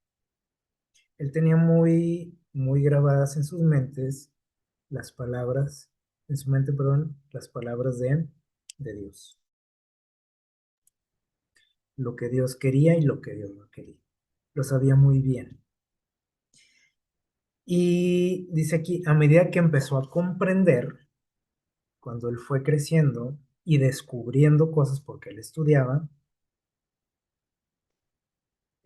Él tenía muy, muy grabadas en sus mentes las palabras, en su mente, perdón, las palabras de Dios. Lo que Dios quería y lo que Dios no quería. Lo sabía muy bien. Y dice aquí, a medida que empezó a comprender, cuando él fue creciendo y descubriendo cosas porque él estudiaba,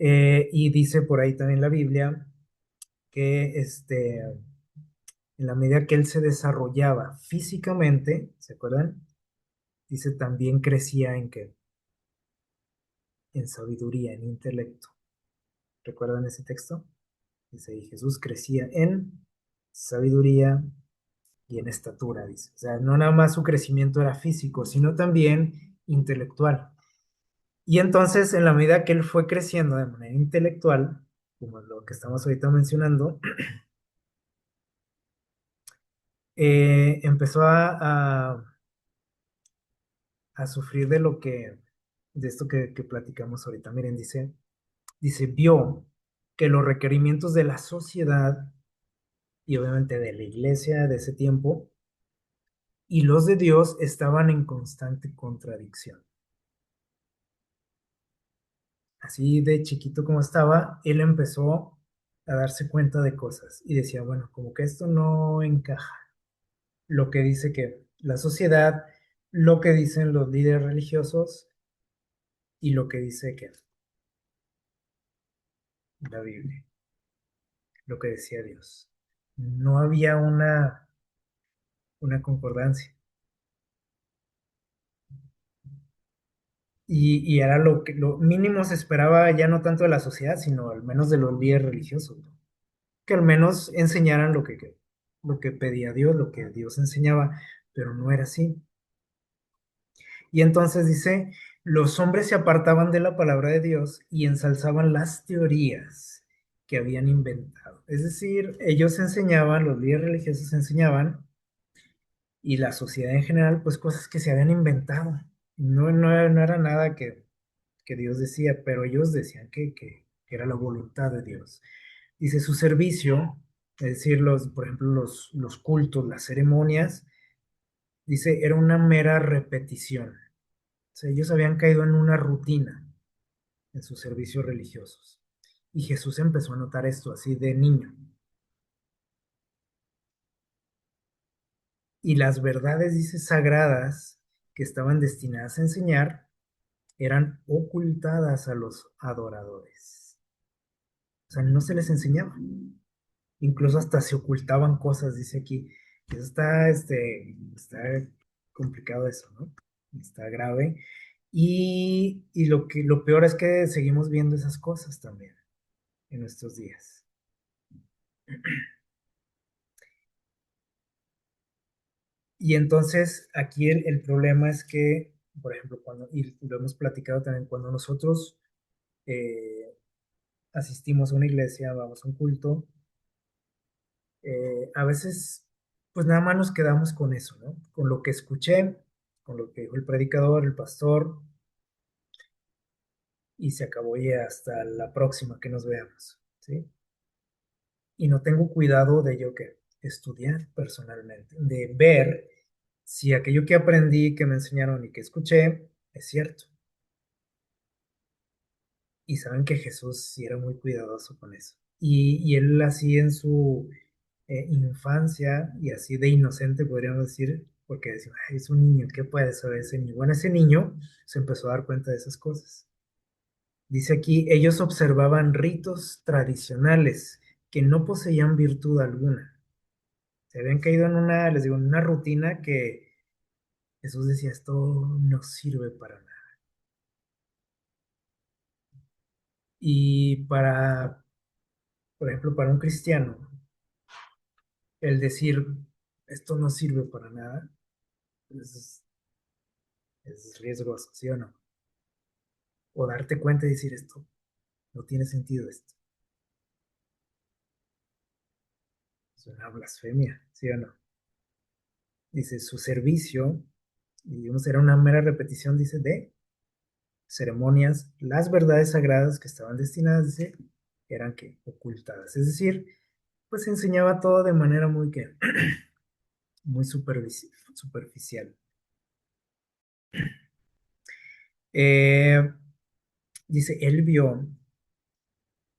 y dice por ahí también la Biblia que en la medida que él se desarrollaba físicamente, ¿se acuerdan? Dice también crecía en qué? En sabiduría, en intelecto. ¿Recuerdan ese texto? Dice, y Jesús crecía en sabiduría y en estatura, dice. O sea, no nada más su crecimiento era físico, sino también intelectual. Y entonces, en la medida que él fue creciendo de manera intelectual, como lo que estamos ahorita mencionando, empezó a sufrir de esto que platicamos ahorita. Miren, vio que los requerimientos de la sociedad y obviamente de la iglesia de ese tiempo y los de Dios estaban en constante contradicción. Así de chiquito como estaba, él empezó a darse cuenta de cosas y decía, bueno, como que esto no encaja. Lo que dice que la sociedad, lo que dicen los líderes religiosos y lo que dice que la Biblia, lo que decía Dios. No había una concordancia. Y era lo que lo mínimo se esperaba ya no tanto de la sociedad, sino al menos de los líderes religiosos, ¿no? Que al menos enseñaran lo que pedía Dios, lo que Dios enseñaba, pero no era así. Y entonces dice, los hombres se apartaban de la palabra de Dios y ensalzaban las teorías que habían inventado. Es decir, ellos enseñaban, los líderes religiosos enseñaban, y la sociedad en general, pues cosas que se habían inventado. No era nada que Dios decía, pero ellos decían que era la voluntad de Dios. Dice su servicio, es decir, por ejemplo, los cultos, las ceremonias, dice, era una mera repetición. O sea, ellos habían caído en una rutina en sus servicios religiosos. Y Jesús empezó a notar esto así de niño. Y las verdades, dice, sagradas que estaban destinadas a enseñar eran ocultadas a los adoradores. O sea, no se les enseñaba. Incluso hasta se ocultaban cosas, dice aquí. Eso está complicado eso, ¿no? Está grave. Y lo peor es que seguimos viendo esas cosas también en nuestros días. Y entonces aquí el problema es que, por ejemplo, y lo hemos platicado también, cuando nosotros eh, asistimos a una iglesia, vamos a un culto, a veces pues nada más nos quedamos con eso, ¿no? Con lo que escuché, con lo que dijo el predicador, el pastor, y se acabó y hasta la próxima que nos veamos, ¿sí? Y no tengo cuidado de yo que estudiar personalmente, de ver si aquello que aprendí, que me enseñaron y que escuché es cierto. Y saben que Jesús sí era muy cuidadoso con eso. Y él así en su infancia y así de inocente podríamos decir, porque decimos, "Ay, es un niño, ¿qué puede saber ese niño?". Bueno, ese niño se empezó a dar cuenta de esas cosas. Dice aquí, ellos observaban ritos tradicionales que no poseían virtud alguna. Se habían caído en una, les digo, en una rutina que Jesús decía, esto no sirve para nada. Y para, por ejemplo, para un cristiano, el decir, esto no sirve para nada, es riesgoso, ¿sí o no? O darte cuenta y decir, esto no tiene sentido, esto es una blasfemia, ¿sí o no? Dice, su servicio, y vamos era una mera repetición, dice, de ceremonias, las verdades sagradas que estaban destinadas, dice, eran que ocultadas. Es decir, pues enseñaba todo de manera muy que, muy superficial. Eh, dice, él vio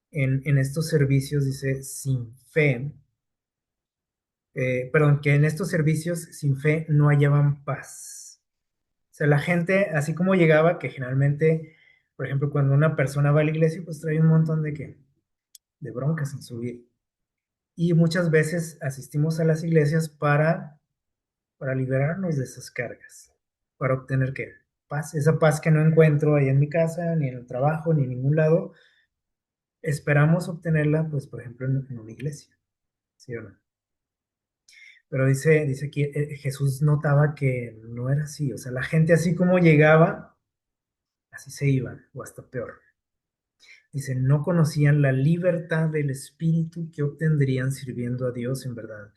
en estos servicios, dice, sin fe, perdón, que en estos servicios sin fe no hallaban paz. O sea, la gente, así como llegaba, que generalmente, por ejemplo, cuando una persona va a la iglesia, pues trae un montón de broncas en su vida. Y muchas veces asistimos a las iglesias para liberarnos de esas cargas, para obtener qué? Paz, esa paz que no encuentro ahí en mi casa, ni en el trabajo, ni en ningún lado, esperamos obtenerla, pues, por ejemplo, en una iglesia, ¿sí o no? Pero dice aquí, Jesús notaba que no era así, o sea, la gente así como llegaba, así se iban, o hasta peor. Dice, no conocían la libertad del espíritu que obtendrían sirviendo a Dios en verdad.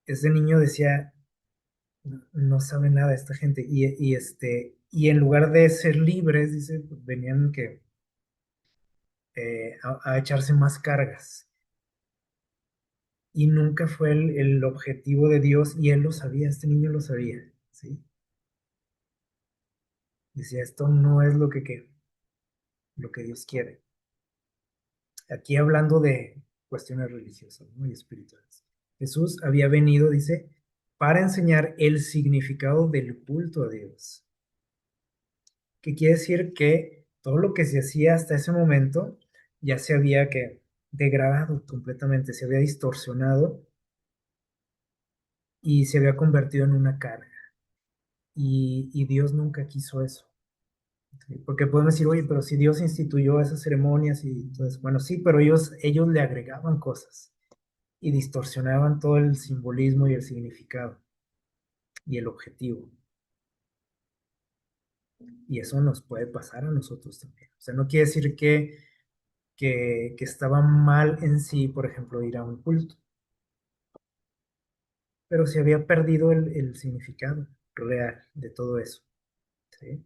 Ese niño decía, no, no sabe nada esta gente, y en lugar de ser libres, dice, pues venían a echarse más cargas. Y nunca fue el objetivo de Dios, y él lo sabía, este niño lo sabía, ¿sí? Decía, esto no es lo que Dios quiere. Aquí hablando de cuestiones religiosas, ¿no? Y espirituales. Jesús había venido, dice, para enseñar el significado del culto a Dios. ¿Qué quiere decir? Que todo lo que se hacía hasta ese momento ya se había que degradado completamente, se había distorsionado y se había convertido en una carga. Y Dios nunca quiso eso. ¿Sí? Porque podemos decir, oye, pero si Dios instituyó esas ceremonias y entonces, bueno, sí, pero ellos le agregaban cosas y distorsionaban todo el simbolismo y el significado y el objetivo. Y eso nos puede pasar a nosotros también. O sea, no quiere decir que estaba mal en sí, por ejemplo, ir a un culto, pero se había perdido el significado real de todo eso. ¿Sí?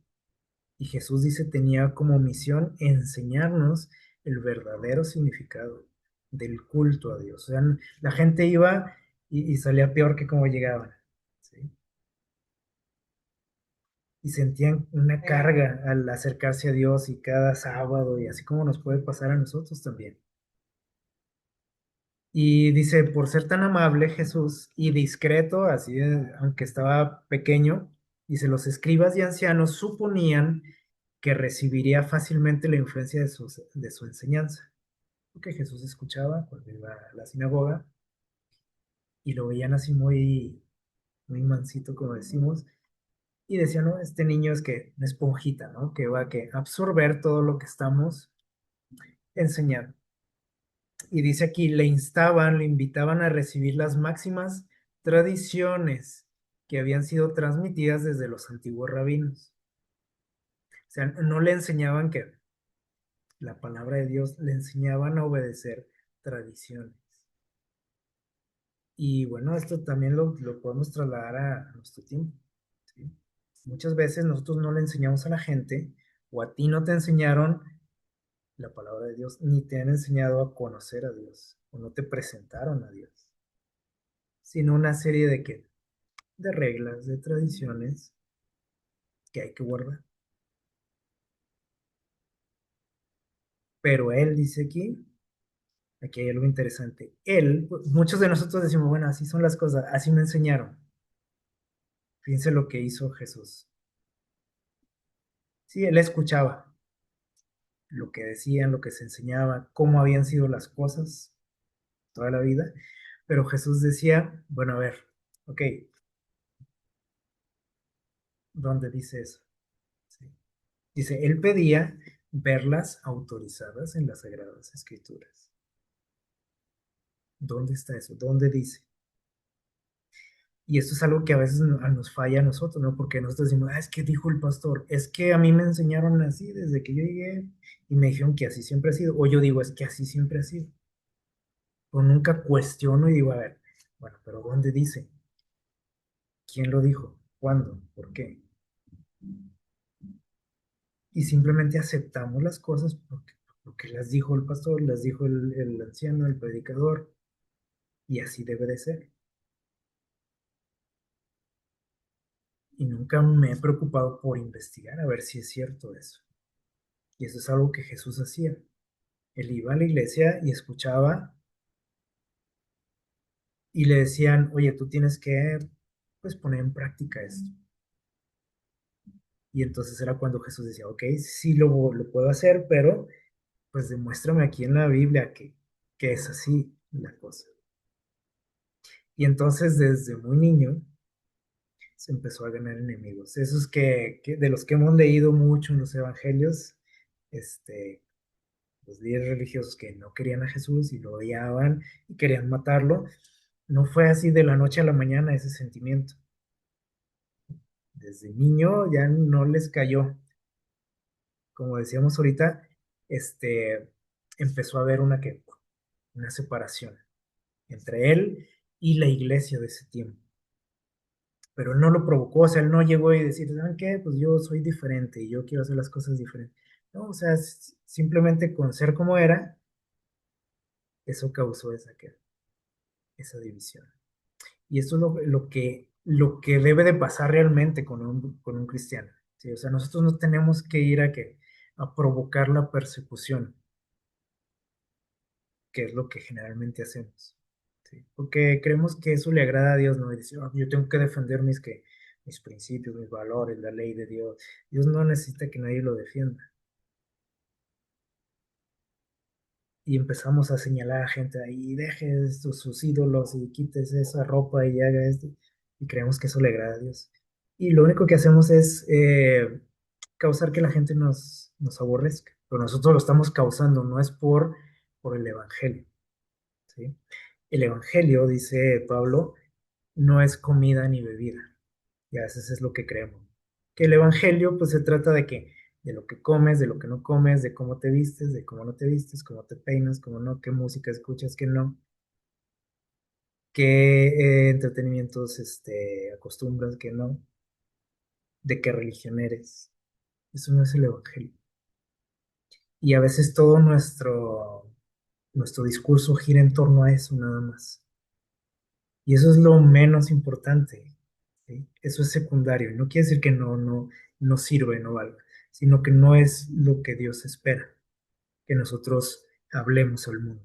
Y Jesús dice tenía como misión enseñarnos el verdadero significado del culto a Dios. O sea, la gente iba y salía peor que como llegaban. ¿Sí? Y sentían una carga al acercarse a Dios y cada sábado, y así como nos puede pasar a nosotros también. Y dice, por ser tan amable Jesús y discreto, así aunque estaba pequeño, dice, los escribas y ancianos suponían que recibiría fácilmente la influencia de su enseñanza. Porque Jesús escuchaba cuando iba a la sinagoga y lo veían así muy, muy mansito, como decimos, y decían, no, este niño es que una esponjita, ¿no? Que va a que absorber todo lo que estamos enseñando. Y dice aquí, le instaban, le invitaban a recibir las máximas tradiciones que habían sido transmitidas desde los antiguos rabinos. O sea, no le enseñaban que la palabra de Dios, le enseñaban a obedecer tradiciones. Y bueno, esto también lo podemos trasladar a nuestro tiempo. ¿Sí? Muchas veces nosotros no le enseñamos a la gente O a ti no te enseñaron la palabra de Dios, ni te han enseñado a conocer a Dios, o no te presentaron a Dios, sino una serie de qué, de reglas, de tradiciones que hay que guardar. Pero él dice aquí hay algo interesante. Él, muchos de nosotros decimos, bueno, así son las cosas, así me enseñaron. Fíjense lo que hizo Jesús. Sí, él escuchaba lo que decían, lo que se enseñaba, cómo habían sido las cosas toda la vida, pero Jesús decía, bueno, a ver, ok, ¿dónde dice eso? Sí. Dice, él pedía verlas autorizadas en las Sagradas Escrituras. ¿Dónde está eso? ¿Dónde dice? Y esto es algo que a veces nos falla a nosotros, ¿no? Porque nosotros decimos, es que dijo el pastor, es que a mí me enseñaron así desde que yo llegué y me dijeron que así siempre ha sido. O yo digo, es que así siempre ha sido. O nunca cuestiono y digo, a ver, bueno, pero ¿dónde dice? ¿Quién lo dijo? ¿Cuándo? ¿Por qué? Y simplemente aceptamos las cosas porque las dijo el pastor, las dijo el anciano, el predicador, y así debe de ser. Y nunca me he preocupado por investigar a ver si es cierto eso. Y eso es algo que Jesús hacía. Él iba a la iglesia y escuchaba y le decían, oye, tú tienes que pues poner en práctica esto. Y entonces era cuando Jesús decía, ok, sí lo puedo hacer, pero pues demuéstrame aquí en la Biblia que es así la cosa. Y entonces desde muy niño se empezó a ganar enemigos. Esos de los que hemos leído mucho en los evangelios, este, los líderes religiosos que no querían a Jesús y lo odiaban y querían matarlo, no fue así de la noche a la mañana ese sentimiento. Desde niño ya no les cayó. Como decíamos ahorita, este, empezó a haber una separación entre él y la iglesia de ese tiempo. Pero él no lo provocó, o sea, él no llegó y decir, ¿saben qué? Pues yo soy diferente y yo quiero hacer las cosas diferentes. No, o sea, simplemente con ser como era, eso causó esa división. Y esto es lo que debe de pasar realmente con un cristiano. ¿Sí? O sea, nosotros no tenemos que ir a provocar la persecución, que es lo que generalmente hacemos. ¿Sí? Porque creemos que eso le agrada a Dios, ¿no? Y dice, "Ah, yo tengo que defender mis principios, mis valores, la ley de Dios. Dios no necesita que nadie lo defienda. Y empezamos a señalar a gente ahí, deje sus ídolos y quítese esa ropa y haga esto. Y creemos que eso le agrada a Dios. Y lo único que hacemos es causar que la gente nos aborrezca. Pero nosotros lo estamos causando, no es por el Evangelio. ¿Sí? El Evangelio, dice Pablo, no es comida ni bebida. Y a veces es lo que creemos. Que el Evangelio, pues se trata de lo que comes, de lo que no comes, de cómo te vistes, de cómo no te vistes, cómo te peinas, cómo no, qué música escuchas, qué no, qué entretenimientos acostumbras, qué no, de qué religión eres. Eso no es el Evangelio. Y a veces todo nuestro discurso gira en torno a eso nada más. Y eso es lo menos importante. ¿Sí? Eso es secundario. No quiere decir que no sirve, no valga, sino que no es lo que Dios espera, que nosotros hablemos al mundo.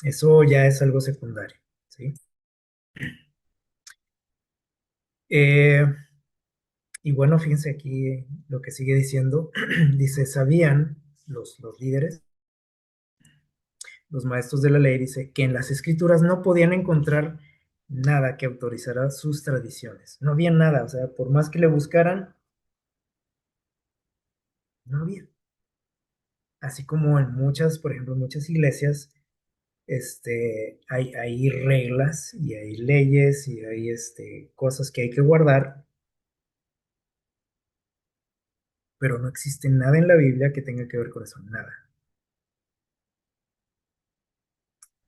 Eso ya es algo secundario. ¿Sí? Eh, y bueno, fíjense aquí lo que sigue diciendo. Dice, sabían los líderes, los maestros de la ley, dice que en las escrituras no podían encontrar nada que autorizara sus tradiciones. No había nada, o sea, por más que le buscaran, no había. Así como en muchas, por ejemplo, en muchas iglesias, hay reglas y hay leyes y hay cosas que hay que guardar, pero no existe nada en la Biblia que tenga que ver con eso, nada.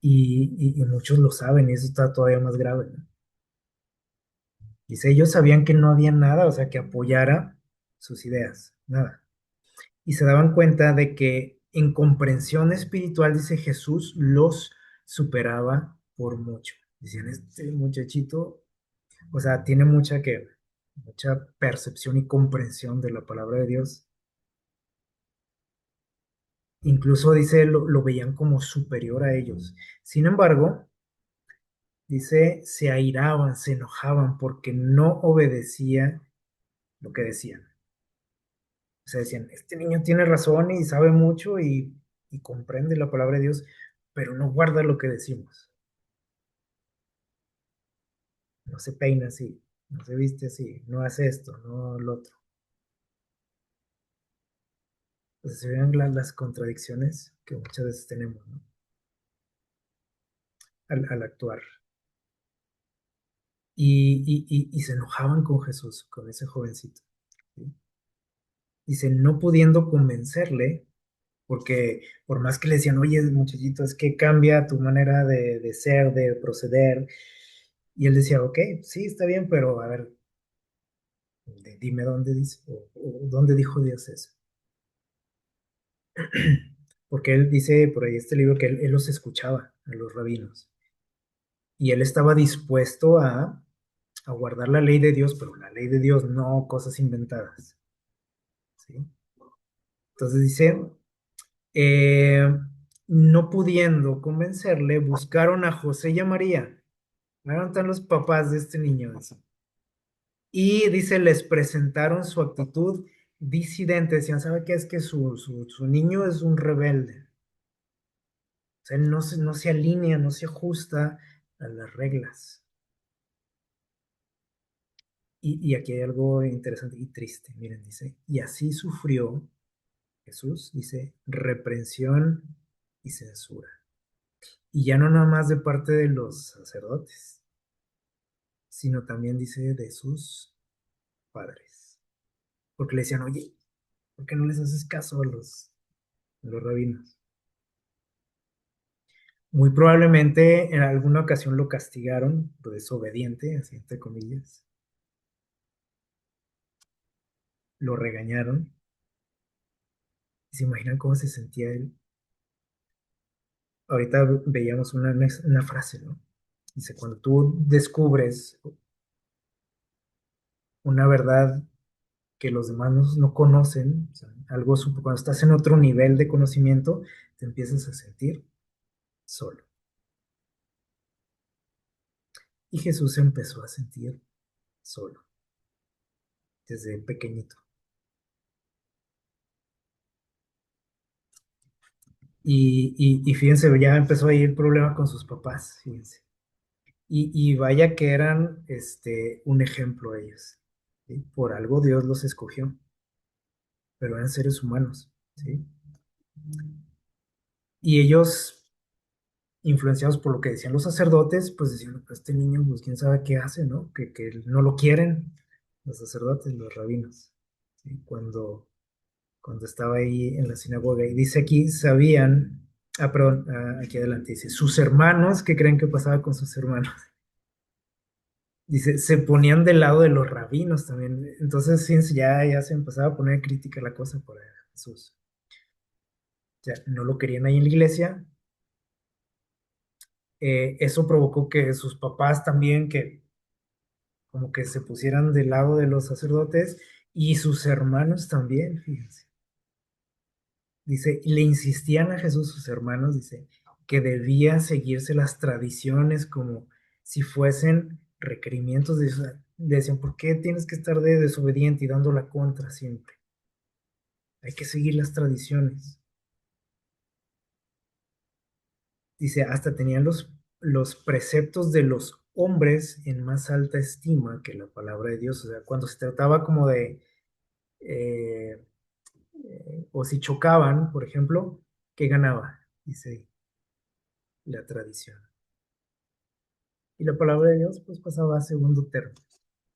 Y muchos lo saben y eso está todavía más grave, ¿no? Dice, ellos sabían que no había nada, o sea, que apoyara sus ideas, nada. Y se daban cuenta de que en comprensión espiritual, dice Jesús, los superaba por mucho. Decían, este muchachito, o sea, tiene mucha percepción y comprensión de la palabra de Dios. Incluso dice, lo veían como superior a ellos. Sin embargo, dice, se airaban, se enojaban porque no obedecía lo que decían. O sea, decían, este niño tiene razón y sabe mucho y comprende la palabra de Dios, pero no guarda lo que decimos. No se peina así, no se viste así, no hace esto, no lo otro. Entonces se ven las contradicciones que muchas veces tenemos, ¿no? Al actuar. Y se enojaban con Jesús, con ese jovencito. ¿Sí? Dice, no pudiendo convencerle, porque por más que le decían, oye, muchachito, es que cambia tu manera de ser, de proceder, y él decía, ok, sí, está bien, pero a ver, dime dónde dice, o dónde dijo Dios eso. Porque él dice por ahí este libro que él los escuchaba, a los rabinos, y él estaba dispuesto a guardar la ley de Dios, pero la ley de Dios, no cosas inventadas. ¿Sí? Entonces dice, eh, no pudiendo convencerle, buscaron a José y a María. Ahí están los papás de este niño. Dice. Y dice, les presentaron su actitud disidente. Decían, ¿sabe qué? Es que su niño es un rebelde. O sea, él no se alinea, no se ajusta a las reglas. Y aquí hay algo interesante y triste. Miren, dice, y así sufrió Jesús, dice, reprensión y censura. Y ya no nada más de parte de los sacerdotes, sino también dice de sus padres. Porque le decían, oye, ¿por qué no les haces caso a los rabinos? Muy probablemente en alguna ocasión lo castigaron por desobediente, así entre comillas. Lo regañaron. ¿Y se imaginan cómo se sentía él? Ahorita veíamos una frase, ¿no? Dice, cuando tú descubres una verdad que los demás no conocen, o sea, cuando estás en otro nivel de conocimiento, te empiezas a sentir solo. Y Jesús se empezó a sentir solo desde pequeñito. Y fíjense, ya empezó a ir el problema con sus papás, fíjense. Y vaya que eran un ejemplo ellos. ¿Sí? Por algo Dios los escogió, pero eran seres humanos. ¿Sí? Y ellos, influenciados por lo que decían los sacerdotes, pues decían, pues este niño, pues quién sabe qué hace, ¿no? Que no lo quieren los sacerdotes, los rabinos. ¿Sí? Cuando estaba ahí en la sinagoga. Y dice aquí, sabían, perdón, aquí adelante dice, sus hermanos, ¿qué creen que pasaba con sus hermanos? Dice, se ponían del lado de los rabinos también. Entonces, fíjense, ya se empezaba a poner crítica la cosa por Jesús. Ya no lo querían ahí en la iglesia. Eso provocó que sus papás también, que como que se pusieran del lado de los sacerdotes y sus hermanos también, fíjense. Dice, y le insistían a Jesús sus hermanos, dice, que debía seguirse las tradiciones como si fuesen requerimientos de decían, ¿por qué tienes que estar de desobediente y dando la contra siempre? Hay que seguir las tradiciones. Dice, hasta tenían los preceptos de los hombres en más alta estima que la palabra de Dios. O sea, cuando se trataba como de, eh, o si chocaban, por ejemplo, ¿qué ganaba? Dice la tradición. Y la palabra de Dios pues pasaba a segundo término,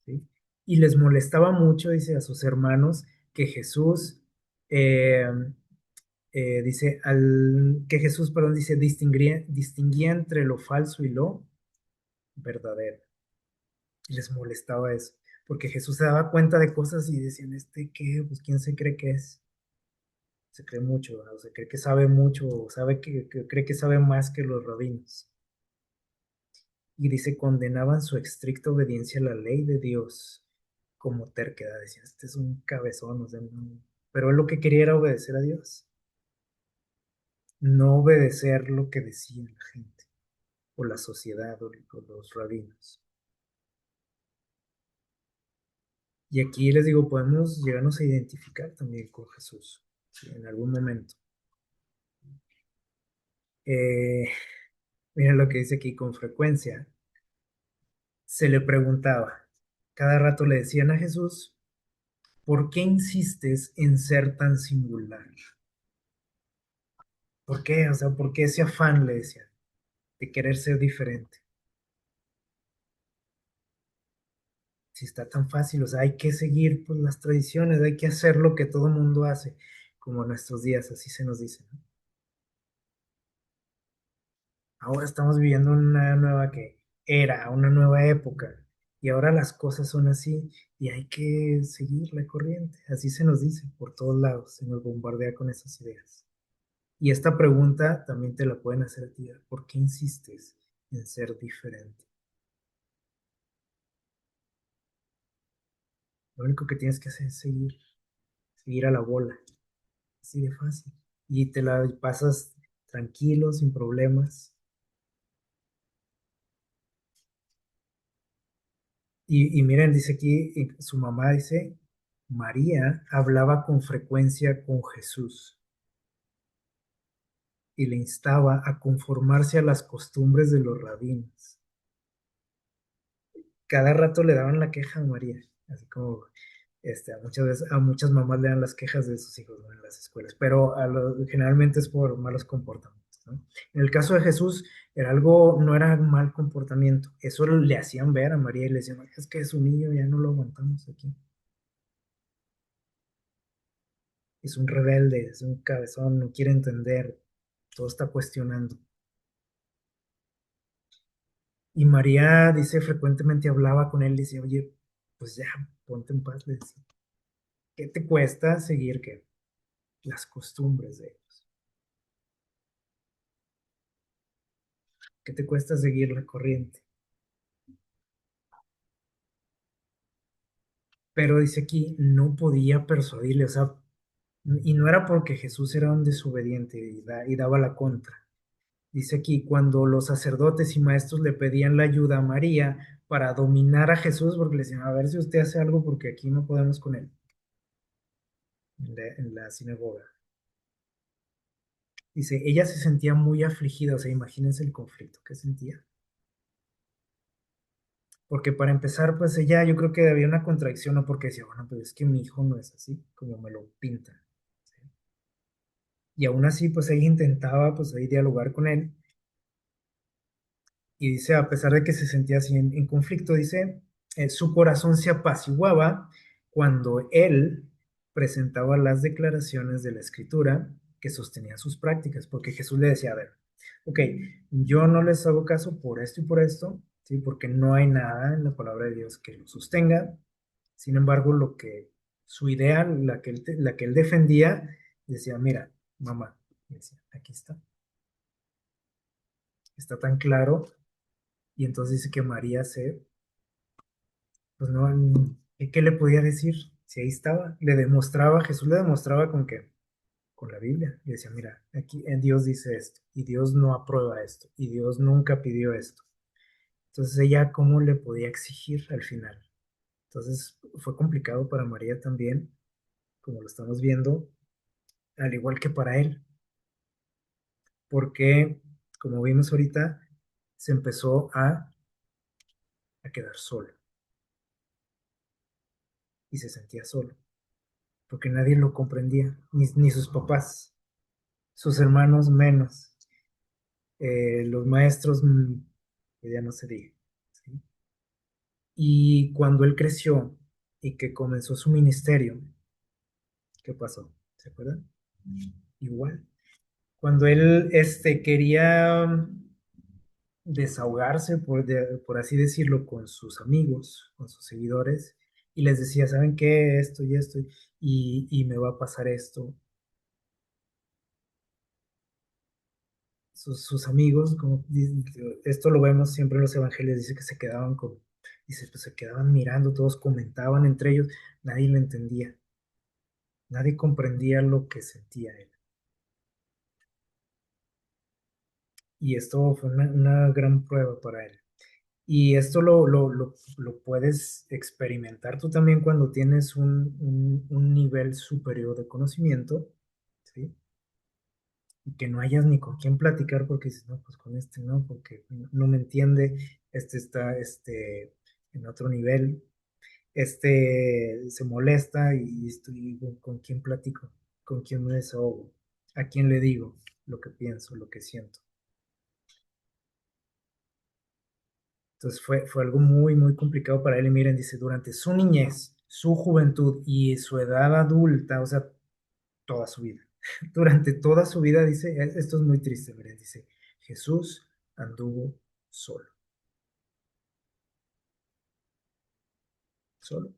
¿sí? Y les molestaba mucho, dice, a sus hermanos que Jesús, eh, que Jesús, perdón, dice, distinguía entre lo falso y lo verdadero. Y les molestaba eso. porque Jesús se daba cuenta de cosas y decían, ¿este qué? Pues ¿quién se cree que es? Se cree mucho, ¿verdad? O se cree que sabe mucho, o sabe que cree que sabe más que los rabinos. Y dice, condenaban su estricta obediencia a la ley de Dios como terquedad. Decía, este es un cabezón, o sea, pero él lo que quería era obedecer a Dios, no obedecer lo que decía la gente, o la sociedad, o los rabinos. Y aquí les digo, podemos llegarnos a identificar también con Jesús, ¿sí? En algún momento. Eh, Mira lo que dice aquí, con frecuencia se le preguntaba, cada rato le decían a Jesús, ¿por qué insistes en ser tan singular? ¿Por qué? O sea, ¿por qué ese afán, le decían, de querer ser diferente? Si está tan fácil, o sea, hay que seguir pues, las tradiciones, hay que hacer lo que todo el mundo hace, como en nuestros días, así se nos dice, ¿no? Ahora estamos viviendo una nueva era, una nueva época, y ahora las cosas son así, y hay que seguir la corriente, así se nos dice por todos lados, se nos bombardea con esas ideas. Y esta pregunta también te la pueden hacer a ti, ¿por qué insistes en ser diferente? Lo único que tienes que hacer es seguir a la bola, así de fácil. Y te la pasas tranquilo, sin problemas. Y miren, dice aquí, su mamá dice, María hablaba con frecuencia con Jesús y le instaba a conformarse a las costumbres de los rabinos. Cada rato le daban la queja a María, así como a muchas veces, a muchas mamás le dan las quejas de sus hijos, ¿no? En las escuelas, pero generalmente es por malos comportamientos, ¿no? En el caso de Jesús, no era mal comportamiento, eso le hacían ver a María y le decían, es que es un niño, ya no lo aguantamos aquí. Es un rebelde, es un cabezón, no quiere entender, todo está cuestionando. Y María dice frecuentemente hablaba con él y decía, oye, pues ya, ponte en paz, le decía. ¿Qué te cuesta seguir qué? Las costumbres de ellos. ¿Qué te cuesta seguir la corriente? Pero dice aquí, no podía persuadirle, o sea, y no era porque Jesús era un desobediente y daba la contra. Dice aquí, cuando los sacerdotes y maestros le pedían la ayuda a María para dominar a Jesús, porque le decían, a ver si usted hace algo porque aquí no podemos con él, en la sinagoga. Dice, ella se sentía muy afligida, o sea, imagínense el conflicto que sentía. Porque para empezar, pues ella, yo creo que había una contradicción, ¿no? Porque decía, bueno, pero es que mi hijo no es así, como me lo pinta. ¿Sí? Y aún así, pues ella intentaba, pues ahí dialogar con él. Y dice, a pesar de que se sentía así en conflicto, dice, su corazón se apaciguaba cuando él presentaba las declaraciones de la escritura que sostenían sus prácticas, porque Jesús le decía, a ver, ok, yo no les hago caso por esto y por esto, ¿sí? Porque no hay nada en la palabra de Dios que lo sostenga. Sin embargo, su idea, la que él defendía, decía, mira, mamá, decía, aquí está tan claro. Y entonces dice que María pues no, ¿qué le podía decir? Si ahí estaba, Jesús le demostraba con qué, con la Biblia. Y decía, mira, aquí en Dios dice esto, y Dios no aprueba esto, y Dios nunca pidió esto. Entonces ella, ¿cómo le podía exigir al final? Entonces fue complicado para María también, como lo estamos viendo, al igual que para él, porque, como vimos ahorita, se empezó a quedar solo y se sentía solo, porque nadie lo comprendía, ni sus papás, sus hermanos menos, los maestros, que ya no se diga, ¿sí? Y cuando él creció y que comenzó su ministerio, ¿qué pasó? ¿Se acuerdan? Igual. Cuando él quería desahogarse, por así decirlo, con sus amigos, con sus seguidores, y les decía, ¿saben qué? Esto y esto, y me va a pasar esto. Sus amigos, como esto lo vemos siempre en los evangelios, dice que se quedaban dice, pues se quedaban mirando, todos comentaban entre ellos, nadie le entendía, nadie comprendía lo que sentía él. Y esto fue una gran prueba para él. Y esto lo puedes experimentar tú también cuando tienes un nivel superior de conocimiento, ¿sí? Y que no hayas ni con quién platicar porque dices, no, pues con este no, porque no me entiende, este está en otro nivel, este se molesta y estoy con quién platico, con quién me desahogo, a quién le digo lo que pienso, lo que siento. Entonces fue algo muy, muy complicado para él. Y miren, dice, durante su niñez, su juventud y su edad adulta, o sea, toda su vida. Durante toda su vida, dice, esto es muy triste, miren, dice, Jesús anduvo solo, solo.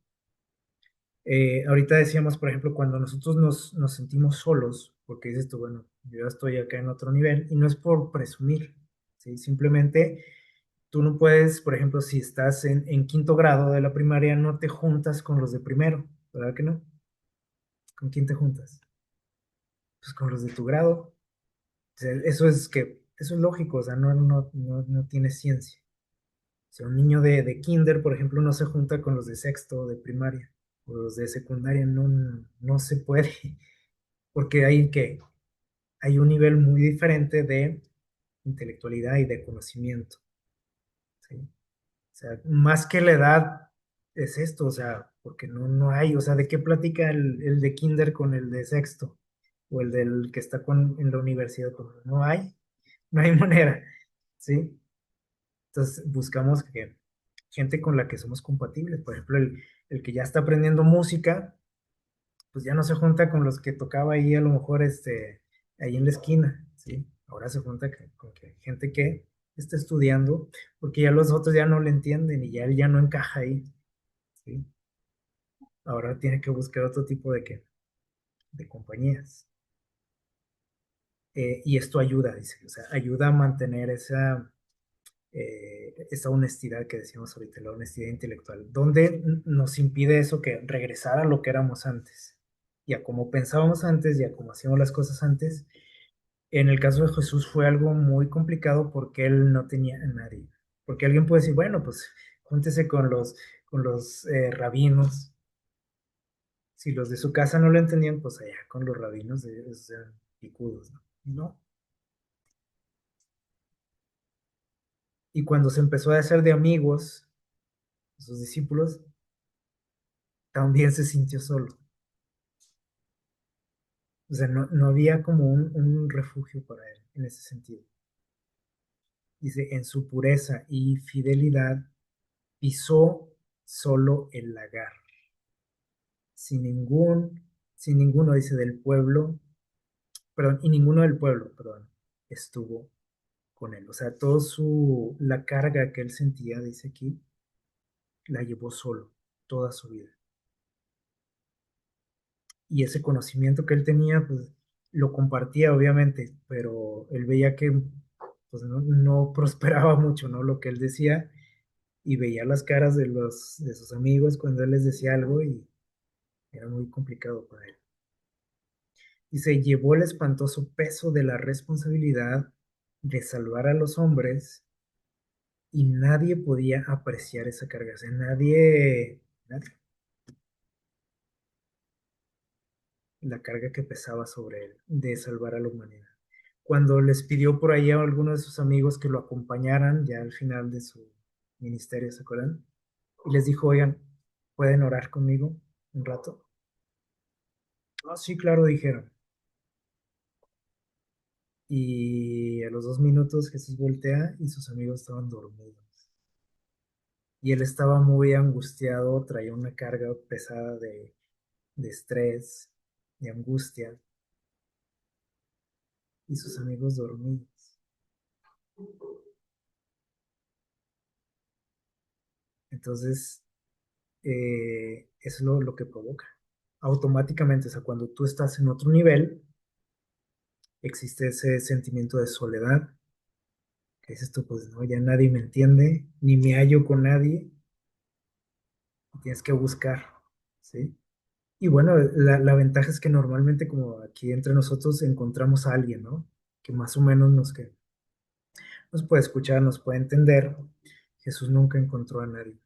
Ahorita decíamos, por ejemplo, cuando nosotros nos sentimos solos, porque dices tú, bueno, yo ya estoy acá en otro nivel, y no es por presumir, ¿sí? Simplemente tú no puedes, por ejemplo, si estás en quinto grado de la primaria, no te juntas con los de primero, ¿verdad que no? ¿Con quién te juntas? Pues con los de tu grado. O sea, eso es lógico, o sea, no tiene ciencia. O sea, un niño de kinder, por ejemplo, no se junta con los de sexto de primaria, o los de secundaria, no se puede, porque hay un nivel muy diferente de intelectualidad y de conocimiento, ¿sí? O sea, más que la edad es esto, o sea, porque no hay, o sea, ¿de qué platica el de kinder con el de sexto? O el del que está en la universidad, pues, no hay manera, ¿sí? Entonces buscamos gente con la que somos compatibles. Por ejemplo, el que ya está aprendiendo música, pues ya no se junta con los que tocaba ahí a lo mejor ahí en la esquina, ¿sí? Ahora se junta con gente que está estudiando, porque ya los otros ya no le entienden y ya él ya no encaja ahí, ¿sí? Ahora tiene que buscar otro tipo de compañías. Y esto ayuda, dice, o sea, ayuda a mantener esa honestidad que decíamos ahorita, la honestidad intelectual, donde nos impide eso que regresar a lo que éramos antes, y a cómo pensábamos antes y a cómo hacíamos las cosas antes. En el caso de Jesús fue algo muy complicado porque él no tenía a nadie. Porque alguien puede decir, bueno, pues júntese con los rabinos. Si los de su casa no lo entendían, pues allá con los rabinos, ellos eran picudos, ¿no? No. Y cuando se empezó a hacer de amigos, sus discípulos, también se sintió solo. O sea, no había como un refugio para él en ese sentido. Dice, en su pureza y fidelidad pisó solo el lagar, sin ninguno, dice, del pueblo, perdón, y ninguno del pueblo, perdón, estuvo con él. O sea, la carga que él sentía, dice aquí, la llevó solo toda su vida. Y ese conocimiento que él tenía, pues lo compartía obviamente, pero él veía que pues no prosperaba mucho, ¿no? Lo que él decía, y veía las caras de sus amigos cuando él les decía algo y era muy complicado para él. Y se llevó el espantoso peso de la responsabilidad de salvar a los hombres y nadie podía apreciar esa carga, o sea, nadie, la carga que pesaba sobre él de salvar a la humanidad. Cuando les pidió por ahí a algunos de sus amigos que lo acompañaran ya al final de su ministerio, ¿se acuerdan? Y les dijo, oigan, ¿pueden orar conmigo un rato? Ah, sí, claro, dijeron. Y a los 2 minutos Jesús voltea y sus amigos estaban dormidos. Y él estaba muy angustiado, traía una carga pesada de estrés, de angustia, y sus amigos dormidos. Entonces, es lo que provoca. Automáticamente, o sea, cuando tú estás en otro nivel, existe ese sentimiento de soledad, que dices tú, pues no, ya nadie me entiende, ni me hallo con nadie, y tienes que buscar, ¿sí? Y bueno, la ventaja es que normalmente como aquí entre nosotros encontramos a alguien, ¿no? Que más o menos que nos puede escuchar, nos puede entender. Jesús nunca encontró a nadie.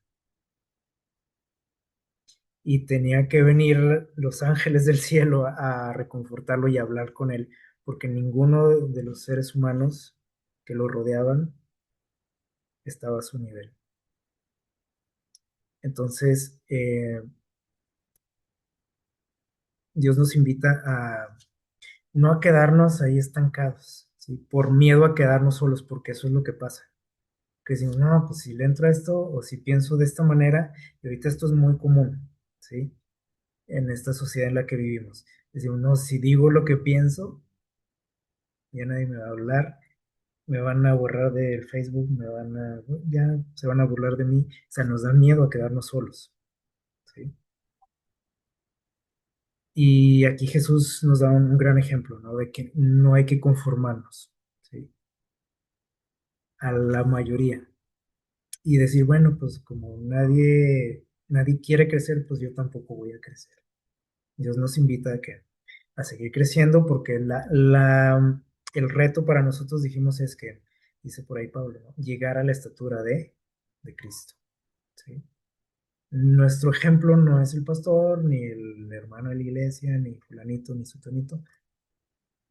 Y tenía que venir los ángeles del cielo a reconfortarlo y a hablar con él, porque ninguno de los seres humanos que lo rodeaban estaba a su nivel. Entonces, Dios nos invita a no a quedarnos ahí estancados, ¿sí? Por miedo a quedarnos solos, porque eso es lo que pasa. Que decimos, no, pues si le entro a esto o si pienso de esta manera, y ahorita esto es muy común, ¿sí? En esta sociedad en la que vivimos. Decimos, no, si digo lo que pienso, ya nadie me va a hablar, me van a borrar del Facebook, ya se van a burlar de mí. O sea, nos da miedo a quedarnos solos, ¿sí? Y aquí Jesús nos da un gran ejemplo, ¿no? De que no hay que conformarnos, ¿sí? A la mayoría. Y decir, bueno, pues como nadie quiere crecer, pues yo tampoco voy a crecer. Dios nos invita a seguir creciendo porque el reto para nosotros, dijimos, es que, dice por ahí Pablo, ¿no? Llegar a la estatura de Cristo, ¿sí? Nuestro ejemplo no es el pastor, ni el hermano de la iglesia, ni fulanito, ni sutanito.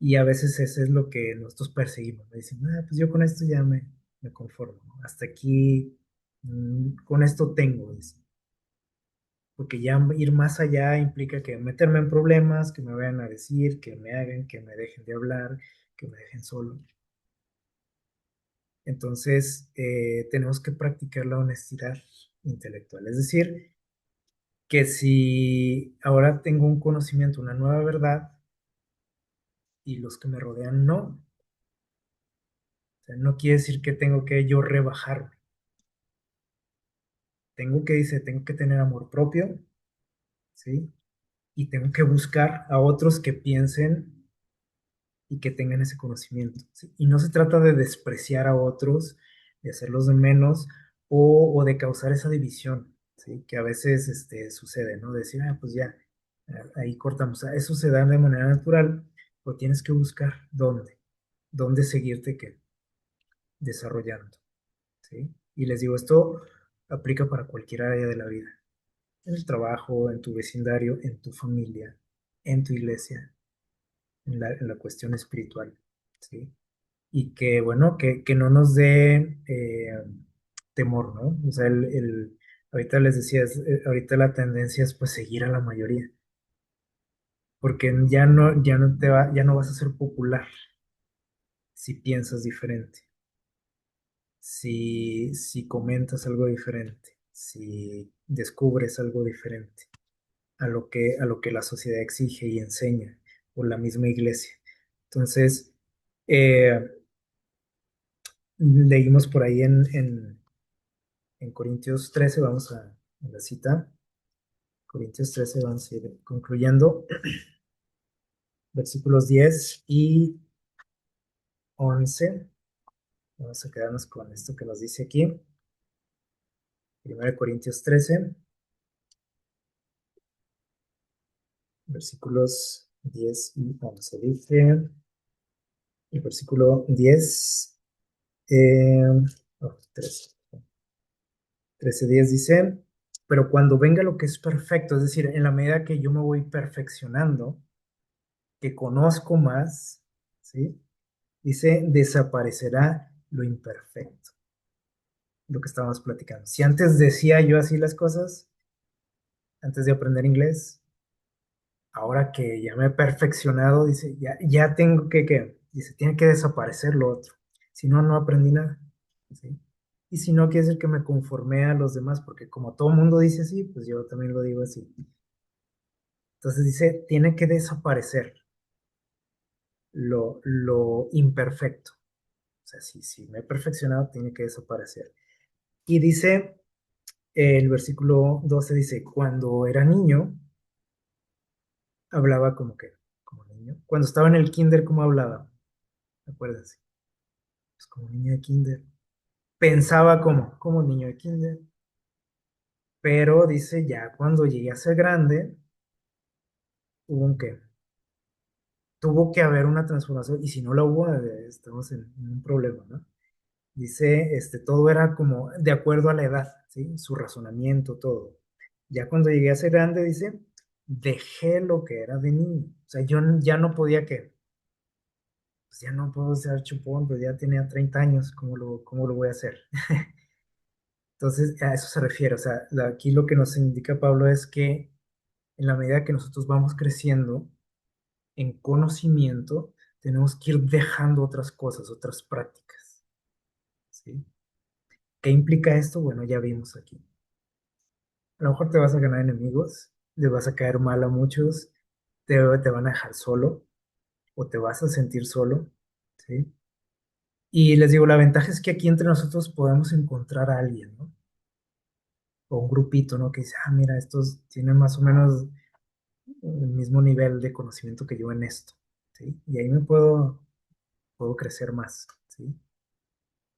Y a veces eso es lo que nosotros perseguimos. ¿No? Dicen, ah, pues yo con esto ya me conformo, ¿no? Hasta aquí, con esto tengo, dice. Porque ya ir más allá implica que meterme en problemas, que me vayan a decir, que me hagan, que me dejen de hablar, que me dejen solo. Entonces, tenemos que practicar la honestidad intelectual. Es decir, que si ahora tengo un conocimiento, una nueva verdad, y los que me rodean no, o sea, no quiere decir que tengo que yo rebajarme. Tengo que tener amor propio, ¿sí? Y tengo que buscar a otros que piensen y que tengan ese conocimiento, ¿sí? Y no se trata de despreciar a otros, de hacerlos de menos o de causar esa división, ¿sí? Que a veces sucede, ¿no? Decir, ah, pues ya, ahí cortamos. Eso se da de manera natural, pero tienes que buscar dónde seguirte desarrollando, ¿sí? Y les digo, esto aplica para cualquier área de la vida, en el trabajo, en tu vecindario, en tu familia, en tu iglesia, en la cuestión espiritual, ¿sí? Y que, bueno, que no nos dé temor, ¿no? O sea, ahorita les decía, ahorita la tendencia es pues seguir a la mayoría, porque ya no vas a ser popular si piensas diferente, si comentas algo diferente, si descubres algo diferente a lo que la sociedad exige y enseña, o la misma iglesia. Entonces, eh, leímos por ahí en Corintios 13, vamos a la cita, Corintios 13, vamos a ir concluyendo, versículos 10 y 11. Vamos a quedarnos con esto que nos dice aquí. 1 Corintios 13, versículos 10 y 11. Dice, el versículo 10, eh, 13, 13:10 dice, pero cuando venga lo que es perfecto, es decir, en la medida que yo me voy perfeccionando, que conozco más, ¿sí? Dice, desaparecerá lo imperfecto, lo que estábamos platicando. Si antes decía yo así las cosas, antes de aprender inglés, ahora que ya me he perfeccionado, dice, ya tengo dice, tiene que desaparecer lo otro. Si no, no aprendí nada, ¿sí? Y si no, quiere decir que me conformé a los demás, porque como todo el mundo dice así, pues yo también lo digo así. Entonces dice, tiene que desaparecer lo imperfecto. O sea, si me he perfeccionado, tiene que desaparecer. Y dice, El versículo 12 dice, cuando era niño, hablaba como que, como niño. Cuando estaba en el kinder, ¿cómo hablaba? Acuérdense, pues como niño de kinder. Pensaba como niño de kinder. Pero dice, ya cuando llegué a ser grande, hubo un que, tuvo que haber una transformación, y si no la hubo, estamos en un problema, ¿no? Dice, todo era como de acuerdo a la edad, ¿sí? Su razonamiento, todo. Ya cuando llegué a ser grande, dice, dejé lo que era de niño. O sea, yo ya no podía que, pues ya no puedo ser chupón, pues ya tenía 30 años, ¿cómo lo voy a hacer? Entonces, a eso se refiere. O sea, aquí lo que nos indica Pablo es que en la medida que nosotros vamos creciendo en conocimiento, tenemos que ir dejando otras cosas, otras prácticas, ¿sí? ¿Qué implica esto? Bueno, ya vimos aquí. A lo mejor te vas a ganar enemigos, le vas a caer mal a muchos, te van a dejar solo o te vas a sentir solo, ¿sí? Y les digo, la ventaja es que aquí entre nosotros podemos encontrar a alguien, ¿no? O un grupito, ¿no? Que dice, ah, mira, estos tienen más o menos el mismo nivel de conocimiento que yo en esto, ¿sí? Y ahí me puedo crecer más, ¿sí?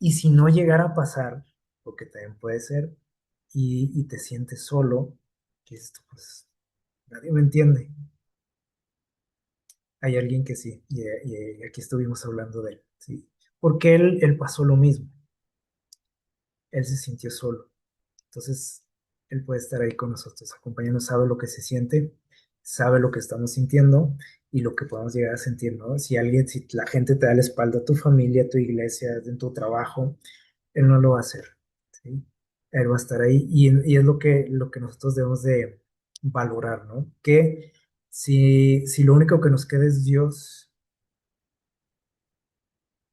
Y si no llegara a pasar, porque también puede ser, y te sientes solo, que esto, pues, nadie me entiende. Hay alguien que sí, y aquí estuvimos hablando de él, ¿sí? Porque él pasó lo mismo, él se sintió solo. Entonces, él puede estar ahí con nosotros, acompañándonos, sabe lo que se siente, sabe lo que estamos sintiendo y lo que podemos llegar a sentir, ¿no? Si la gente te da la espalda, a tu familia, a tu iglesia, en tu trabajo, él no lo va a hacer, ¿sí? Él va a estar ahí y es lo que nosotros debemos de valorar, ¿no? Que si lo único que nos queda es Dios,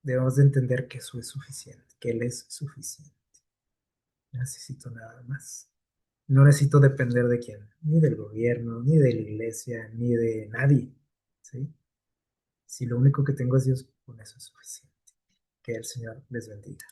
debemos de entender que eso es suficiente, que Él es suficiente. No necesito nada más. No necesito depender de quién, ni del gobierno, ni de la iglesia, ni de nadie, ¿sí? Si lo único que tengo es Dios, con eso es suficiente. Que el Señor les bendiga.